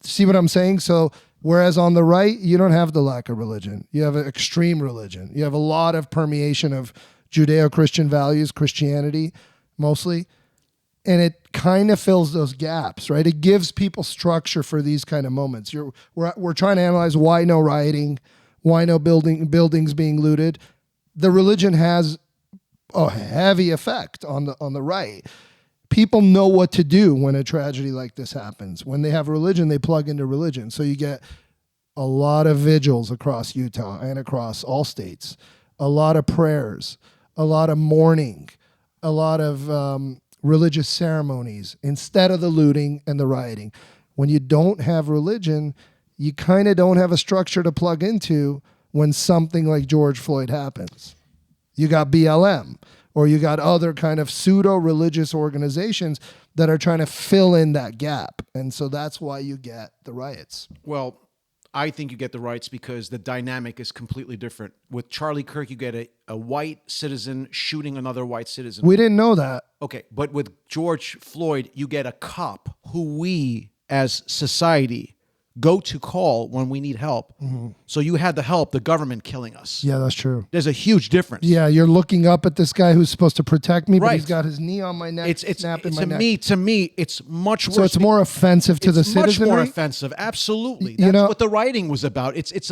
See what I'm saying? So whereas on the right, you don't have the lack of religion. You have an extreme religion. You have a lot of permeation of Judeo-Christian values, Christianity mostly. And it kind of fills those gaps, right? It gives people structure for these kind of moments. We're trying to analyze why no rioting, why no buildings being looted. The religion has a heavy effect on the right. People know what to do when a tragedy like this happens. When they have religion, they plug into religion. So you get a lot of vigils across Utah and across all states, a lot of prayers, a lot of mourning, a lot of religious ceremonies instead of the looting and the rioting. When you don't have religion, you kind of don't have a structure to plug into when something like George Floyd happens. You got BLM, or you got other kind of pseudo-religious organizations that are trying to fill in that gap. And so that's why you get the riots. Well, I think you get the riots because the dynamic is completely different. With Charlie Kirk, you get a white citizen shooting another white citizen. We didn't know that. Okay, but with George Floyd, you get a cop who we as society go-to call when we need help. So you had to help the government killing us. Yeah, that's true. There's a huge difference. Yeah, you're looking up at this guy who's supposed to protect me, but Right. he's got his knee on my neck, snapping my neck. To me, it's much worse. So it's more offensive to the citizenry? It's much more offensive. Absolutely. That's what the writing was about. It's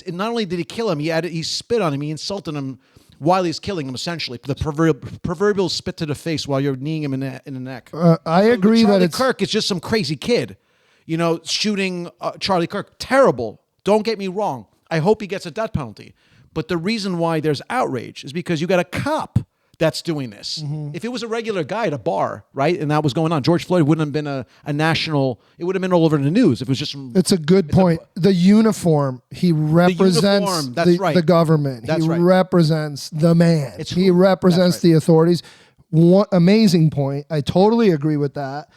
not only did he kill him, he spit on him, he insulted him while he's killing him, essentially. The proverbial spit to the face while you're kneeing him in the neck. I agree that Charlie Kirk is just some crazy kid, shooting Charlie Kirk. Terrible. Don't get me wrong. I hope he gets a death penalty. But the reason why there's outrage is because you got a cop that's doing this. If it was a regular guy at a bar, right, and that was going on, George Floyd wouldn't have been a national, it would have been all over the news. If it was just It's a good point. The uniform, he represents the government. That's he right. represents the man. He who? represents That's right. the authorities. Amazing point. I totally agree with that.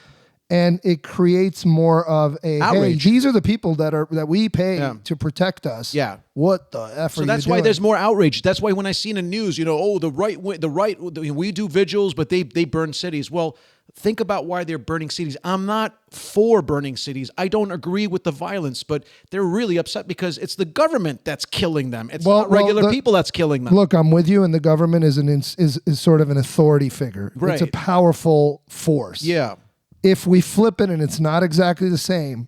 And it creates more of a outrage. Hey, these are the people that we pay to protect us. Yeah. What the F So are that's you why doing? there's more outrage. That's why when I see in the news, the right, we do vigils, but they burn cities. Well, think about why they're burning cities. I'm not for burning cities. I don't agree with the violence, but they're really upset because it's the government that's killing them. It's not regular people that's killing them. Look, I'm with you, and the government is sort of an authority figure. Right. It's a powerful force. Yeah. If we flip it and it's not exactly the same,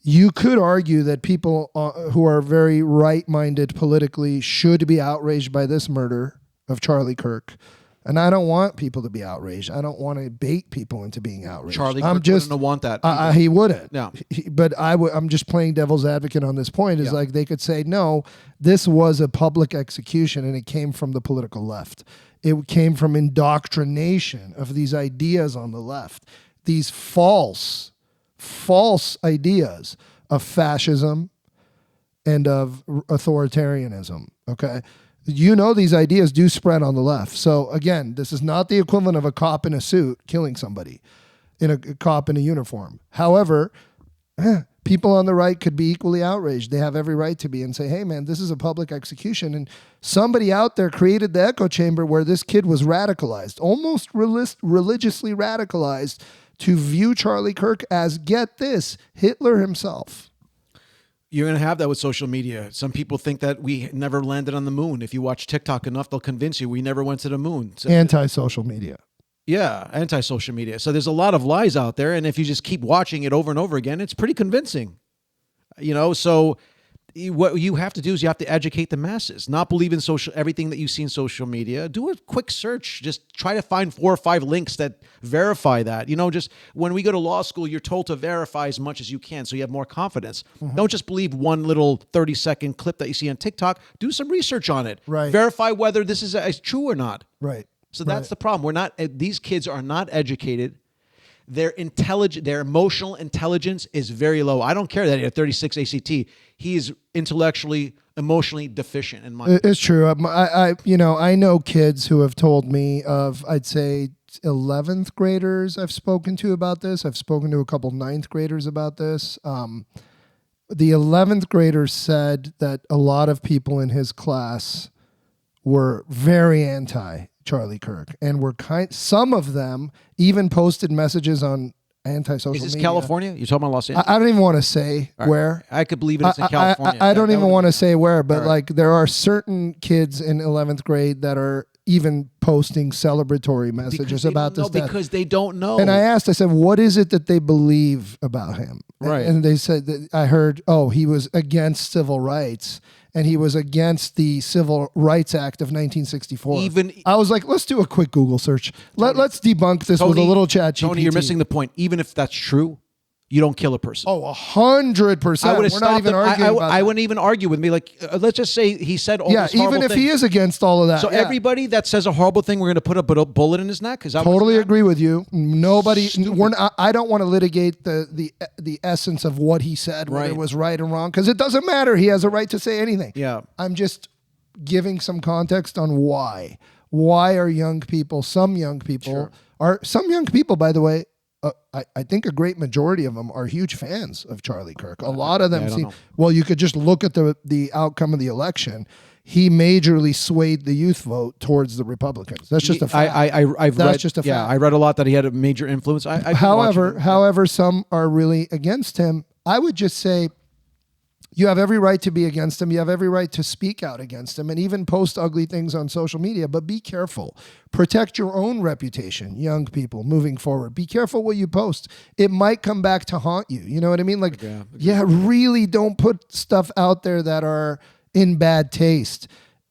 you could argue that people who are very right-minded politically should be outraged by this murder of Charlie Kirk. And I don't want people to be outraged. I don't want to bait people into being outraged. Charlie Kirk wouldn't want that. He wouldn't. No. But I'm just playing devil's advocate on this point. Is like they could say, no, this was a public execution and it came from the political left. It came from indoctrination of these ideas on the left. These false ideas of fascism and of authoritarianism, okay? These ideas do spread on the left. So again, this is not the equivalent of a cop in a suit killing somebody, a cop in a uniform. However, people on the right could be equally outraged. They have every right to be and say, hey man, this is a public execution. And somebody out there created the echo chamber where this kid was radicalized, almost religiously radicalized, to view Charlie Kirk as, get this, Hitler himself. You're going to have that with social media. Some people think that we never landed on the moon. If you watch TikTok enough, they'll convince you we never went to the moon. So, anti-social media. Yeah, anti-social media. So there's a lot of lies out there, and if you just keep watching it over and over again, it's pretty convincing. So what you have to do is you have to educate the masses, not believe in everything that you see in social media. Do a quick search. Just try to find 4 or 5 links that verify that. Just when we go to law school, you're told to verify as much as you can so you have more confidence. Don't just believe one little 30-second clip that you see on TikTok. Do some research on it. Right. Verify whether this is true or not. Right. So that's the problem. These kids are not educated. Their emotional intelligence is very low. I don't care that he had 36 ACT. He is intellectually, emotionally deficient in my opinion. It's true. I know kids who have told me of, I'd say 11th graders I've spoken to about this. I've spoken to a couple 9th graders about this. The 11th graders said that a lot of people in his class were very anti Charlie Kirk, and some of them even posted messages on anti-social media. Is this California? You're talking about Los Angeles? I don't even want to say where. I could believe it's in California. I don't even want to say where, but there are certain kids in 11th grade that are even posting celebratory messages about this death. Because they don't know. And I said, what is it that they believe about him? Right. And they said that I heard, he was against civil rights. And he was against the Civil Rights Act of 1964. I was like, let's do a quick Google search. Let's debunk this with a little chat GPT. Tony, you're missing the point. Even if that's true, you don't kill a person. 100%. I would have We're not even arguing about I wouldn't even argue with me. Let's just say he said all this horrible even if things. he is against all of that. So everybody that says a horrible thing, we're going to put a bullet in his neck? Is that totally agree with you. Nobody. I don't want to litigate the essence of what he said, whether it was right or wrong, because it doesn't matter. He has a right to say anything. Yeah. I'm just giving some context on why. Why are some young people, by the way, I think a great majority of them are huge fans of Charlie Kirk. A lot of them seem, you could just look at the outcome of the election. He majorly swayed the youth vote towards the Republicans. That's just a fact. I read a lot that he had a major influence. However, some are really against him. I would just say you have every right to be against him. You have every right to speak out against him and even post ugly things on social media, but be careful. Protect your own reputation, young people, moving forward. Be careful what you post. It might come back to haunt you. You know what I mean? Like, really don't put stuff out there that are in bad taste.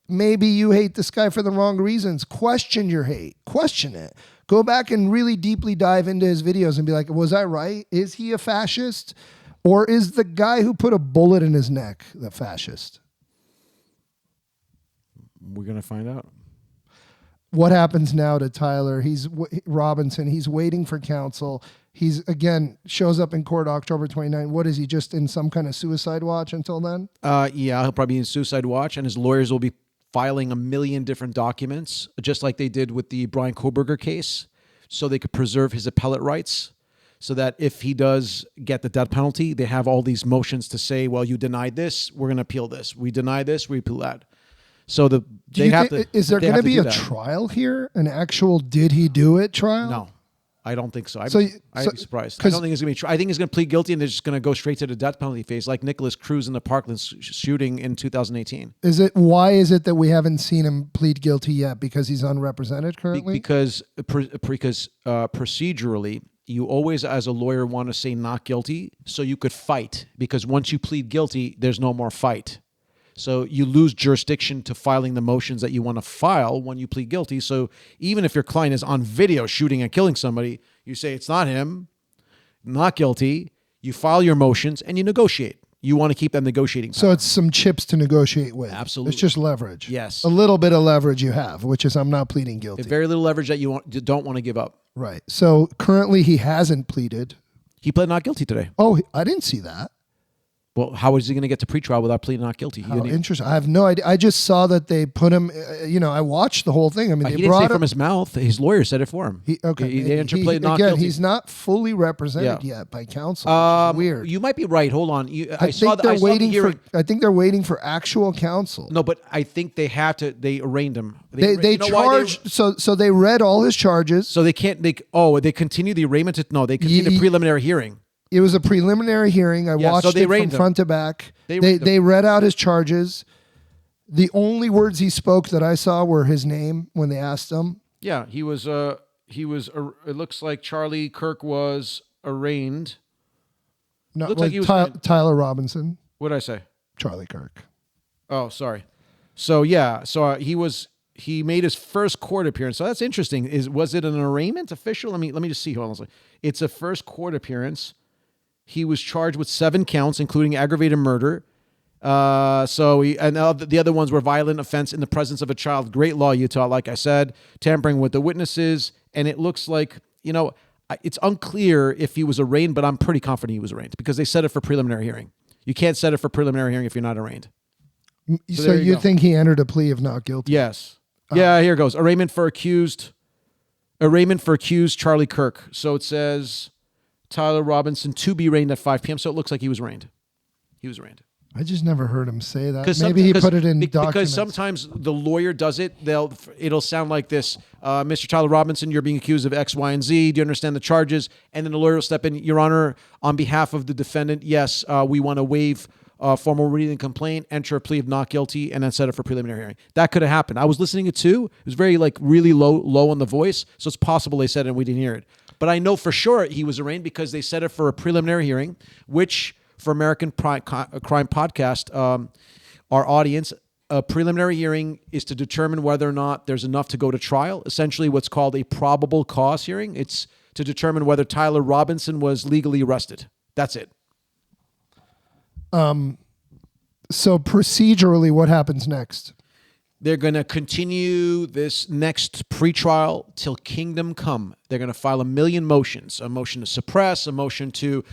Maybe you hate this guy for the wrong reasons. Question your hate. Question it. Go back and really deeply dive into his videos and be like, was I right? Is he a fascist? Or is the guy who put a bullet in his neck the fascist? We're going to find out. What happens now to Tyler? Robinson. He's waiting for counsel. He's, again, shows up in court October 29. What is he, just in some kind of suicide watch until then? Yeah, he'll probably be in suicide watch, and his lawyers will be filing 1 million different documents, just like they did with the Brian Koberger case, so they could preserve his appellate rights. So that if he does get the death penalty, they have all these motions to say, well, you denied this, we're going to appeal this. We deny this, we appeal that. So is there going to be a trial here? An actual did he do it trial? No, I don't think so. I'd be surprised. I don't think it's going to be I think he's going to plead guilty and they're just going to go straight to the death penalty phase, like Nicholas Cruz in the Parkland shooting in 2018. Why is it that we haven't seen him plead guilty yet? Because he's unrepresented currently? Because procedurally, you always, as a lawyer, want to say not guilty so you could fight. Because once you plead guilty, there's no more fight. So you lose jurisdiction to filing the motions that you want to file when you plead guilty. So even if your client is on video shooting and killing somebody, you say it's not him, not guilty. You file your motions and you negotiate. You want to keep that negotiating power. So it's some chips to negotiate with. Absolutely. It's just leverage. Yes. A little bit of leverage you have, which is I'm not pleading guilty. Very little leverage that you don't want to give up. Right. So currently he hasn't pleaded. He pled not guilty today. Oh, I didn't see that. Well, how is he going to get to pretrial without pleading not guilty? How interesting. I have no idea. I just saw that they put him, I watched the whole thing. I mean, he didn't say it from his mouth. His lawyer said it for him. He interpolated not guilty. He's not fully represented yet by counsel. Which is weird. You might be right. Hold on. I think they're waiting for actual counsel. No, but I think they arraigned him. They charged. So they read all his charges. So they can't. They continue the arraignment. No, they continue the preliminary hearing. It was a preliminary hearing. I watched it from front to back. They read out his charges. The only words he spoke that I saw were his name when they asked him. Yeah, he was. It looks like Charlie Kirk was arraigned. No, like he was Tyler Robinson. What did I say? Charlie Kirk. Oh, sorry. So yeah, he made his first court appearance. So that's interesting. Was it an arraignment official? Let me just see. Hold on. It's a first court appearance. He was charged with 7 counts, including aggravated murder. The other ones were violent offense in the presence of a child. Great law, Utah, like I said, tampering with the witnesses. And it looks like, it's unclear if he was arraigned, but I'm pretty confident he was arraigned because they set it for preliminary hearing. You can't set it for preliminary hearing if you're not arraigned. So you think he entered a plea of not guilty? Yes. Yeah, here it goes. Arraignment for accused Charlie Kirk. So it says Tyler Robinson to be arraigned at 5 p.m. So it looks like he was arraigned. I just never heard him say that. Maybe he put it in documents. Because sometimes the lawyer does it. It'll sound like this. Mr. Tyler Robinson, you're being accused of X, Y, and Z. Do you understand the charges? And then the lawyer will step in. Your Honor, on behalf of the defendant, yes, we want to waive formal reading and complaint, enter a plea of not guilty, and then set it for preliminary hearing. That could have happened. I was listening to it too. It was very really low on the voice. So it's possible they said it and we didn't hear it. But I know for sure he was arraigned because they set it for a preliminary hearing, which for American Crime Podcast, our audience, a preliminary hearing is to determine whether or not there's enough to go to trial. Essentially what's called a probable cause hearing. It's to determine whether Tyler Robinson was legally arrested. That's it. So procedurally, what happens next? They're going to continue this next pretrial till kingdom come. They're going to file 1 million motions, a motion to suppress, a motion to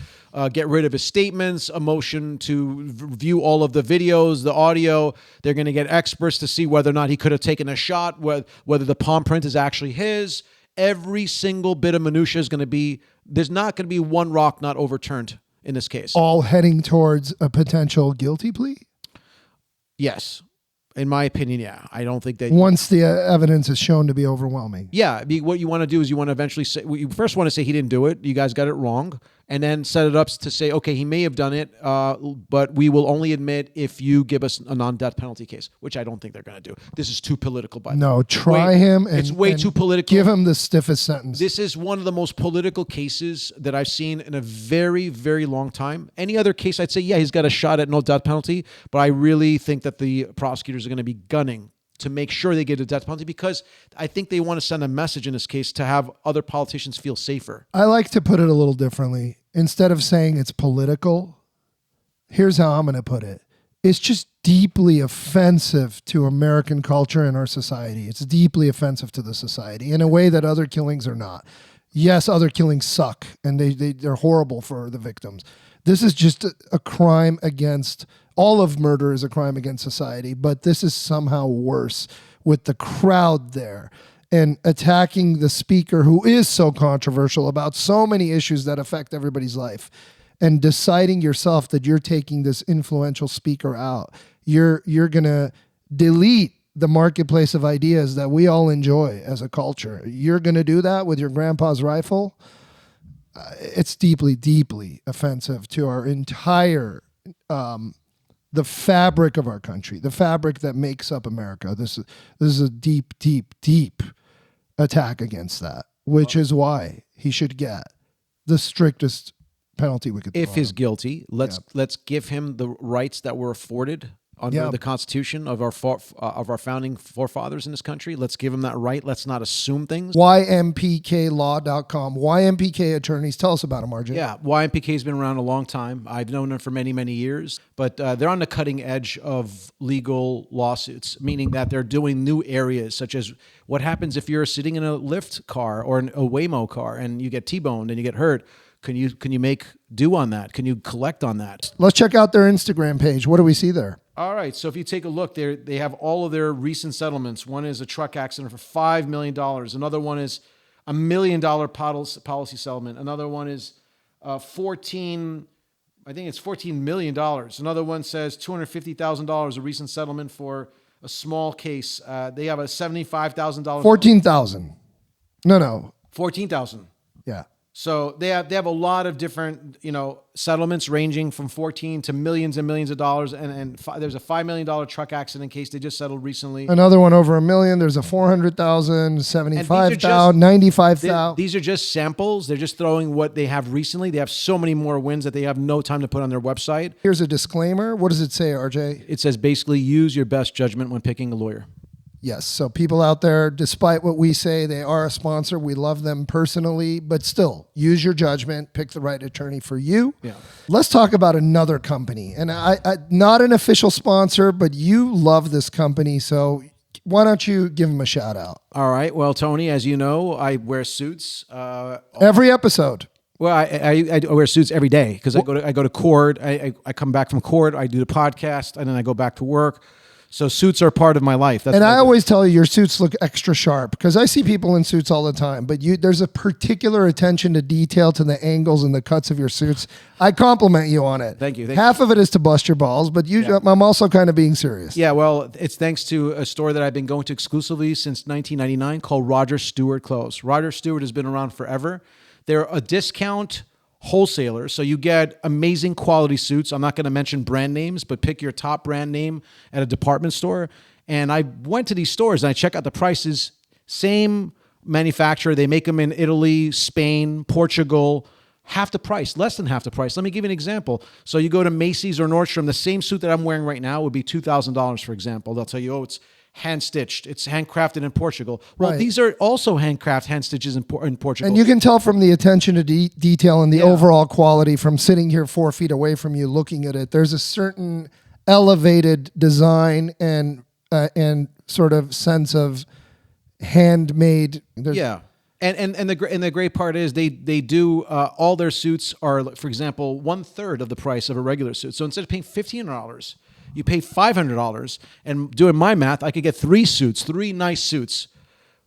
get rid of his statements, a motion to view all of the videos, the audio. They're going to get experts to see whether or not he could have taken a shot, whether the palm print is actually his. Every single bit of minutia is going to be, there's not going to be one rock not overturned in this case. All heading towards a potential guilty plea? Yes. In my opinion, yeah. I don't think that... Once the evidence is shown to be overwhelming. Yeah. What you want to do is you want to eventually say... You first want to say he didn't do it. You guys got it wrong. and then set it up to say, okay, he may have done it, but we will only admit if you give us a non-death penalty case, which I don't think they're going to do. This is too political. By the way. No, try him. It's way too political. Give him the stiffest sentence. This is one of the most political cases that I've seen in a very, very long time. Any other case, I'd say, yeah, he's got a shot at no death penalty, but I really think that the prosecutors are going to be gunning to make sure they get a death penalty, because I think they want to send a message in this case to have other politicians feel safer. I like to put it a little differently. Instead of saying it's political, here's how I'm going to put it. It's just deeply offensive to American culture and our society. It's deeply offensive to the society in a way that other killings are not. Yes, other killings suck, and they're horrible for the victims. This is just a crime against, all of murder is a crime against society, but this is somehow worse with the crowd there and attacking the speaker who is so controversial about so many issues that affect everybody's life, and deciding yourself that you're taking this influential speaker out. You're going to delete the marketplace of ideas that we all enjoy as a culture. You're going to do that with your grandpa's rifle. It's deeply, deeply offensive to our entire, the fabric of our country, the fabric that makes up America. This is a deep, deep, deep attack against that, which is why he should get the strictest penalty we could. If he's guilty, let's give him the rights that were afforded under the Constitution of our founding forefathers in this country. Let's give him that right. Let's not assume things. YMPKlaw.com. YMPK attorneys. Tell us about them, RJ. Yeah, YMPK has been around a long time. I've known them for many, many years, but they're on the cutting edge of legal lawsuits, meaning that they're doing new areas, such as what happens if you're sitting in a Lyft car or a Waymo car and you get T-boned and you get hurt. Can you make due on that? Can you collect on that? Let's check out their Instagram page. What do we see there? All right. So if you take a look, they have all of their recent settlements. One is a truck accident for $5 million. Another one is $1 million policy settlement. Another one is $14 million. Another one says $250,000, a recent settlement for a small case. They have a $75,000. $14,000. No. $14,000. Yeah. So they have a lot of different, settlements ranging from 14 to millions and millions of dollars. And there's a $5 million truck accident case they just settled recently. Another one over $1 million. There's a $400,000, $75,000, $95,000. These are just samples. They're just throwing what they have recently. They have so many more wins that they have no time to put on their website. Here's a disclaimer. What does it say, RJ? It says basically use your best judgment when picking a lawyer. Yes. So people out there, despite what we say, they are a sponsor. We love them personally, but still use your judgment, pick the right attorney for you. Yeah. Let's talk about another company. And I not an official sponsor, but you love this company. So why don't you give them a shout out? All right. Well, Tony, as you know, I wear suits. Every episode. Well, I wear suits every day because I go to court. I come back from court. I do the podcast and then I go back to work. So suits are part of my life. And I always tell you, your suits look extra sharp because I see people in suits all the time, but there's a particular attention to detail to the angles and the cuts of your suits. I compliment you on it. Thank you. Half of it is to bust your balls, but I'm also kind of being serious. Yeah, well, it's thanks to a store that I've been going to exclusively since 1999 called Roger Stewart Clothes. Roger Stewart has been around forever. They're a discount wholesaler, so you get amazing quality suits. I'm not going to mention brand names, but pick your top brand name at a department store. And I went to these stores and I check out the prices. Same manufacturer. They make them in Italy, Spain, Portugal. Half the price, less than half the price. Let me give you an example. So you go to Macy's or Nordstrom, the same suit that I'm wearing right now would be $2,000, for example. They'll tell you, it's hand-stitched. It's handcrafted in Portugal. Well, right. These are also hand stitches in Portugal. And you can tell from the attention to detail and the overall quality from sitting here 4 feet away from you looking at it. There's a certain elevated design and sort of sense of handmade. Yeah. And the great part is they do all their suits are, for example, 1/3 of the price of a regular suit. So instead of paying $1,500, you pay $500, and doing my math, I could get three nice suits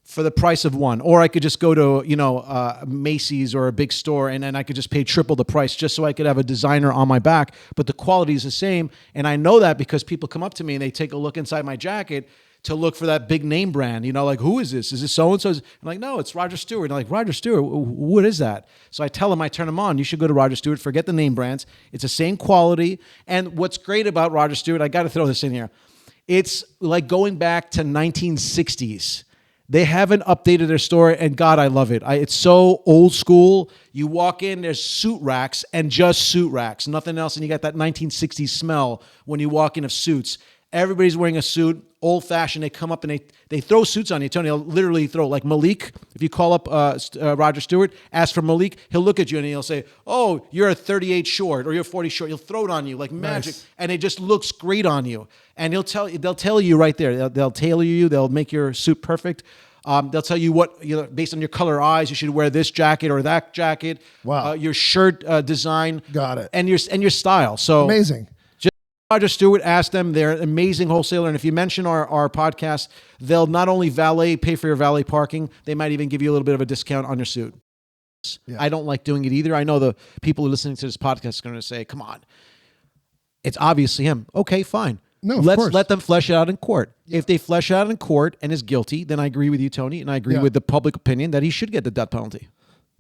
for the price of one. Or I could just go to Macy's or a big store, and I could just pay triple the price just so I could have a designer on my back. But the quality is the same, and I know that because people come up to me and they take a look inside my jacket. to look for that big name brand. You know, like, who is this? Is this so and so? I'm like, no, it's Roger Stewart. And I'm like, Roger Stewart, what is that? So I tell him, I turn him on. You should go to Roger Stewart. Forget the name brands. It's the same quality. And what's great about Roger Stewart, I got to throw this in here. It's like going back to 1960s. They haven't updated their store, and God, I love it. It's so old school. You walk in, there's suit racks and just suit racks, nothing else, and you got that 1960s smell when you walk in of suits. Everybody's wearing a suit, old-fashioned. They come up and they throw suits on you. Tony, they'll literally throw, like Malik. If you call up Roger Stewart, ask for Malik, he'll look at you and he'll say, oh, you're a 38 short or you're 40 short. He'll throw it on you like magic, nice. And it just looks great on you. And they'll tell you right there. They'll tailor you. They'll make your suit perfect. They'll tell you what, based on your color eyes, you should wear this jacket or that jacket. Wow. Your shirt design. Got it. And your style. So amazing. Roger Stewart, ask them. They're an amazing wholesaler. And if you mention our podcast, they'll not only pay for your valet parking, they might even give you a little bit of a discount on your suit. Yeah. I don't like doing it either. I know the people who are listening to this podcast are going to say, come on, it's obviously him. Okay, fine. No, let's let them flesh it out in court. Yeah. If they flesh it out in court and is guilty, then I agree with you, Tony, and I agree with the public opinion that he should get the death penalty.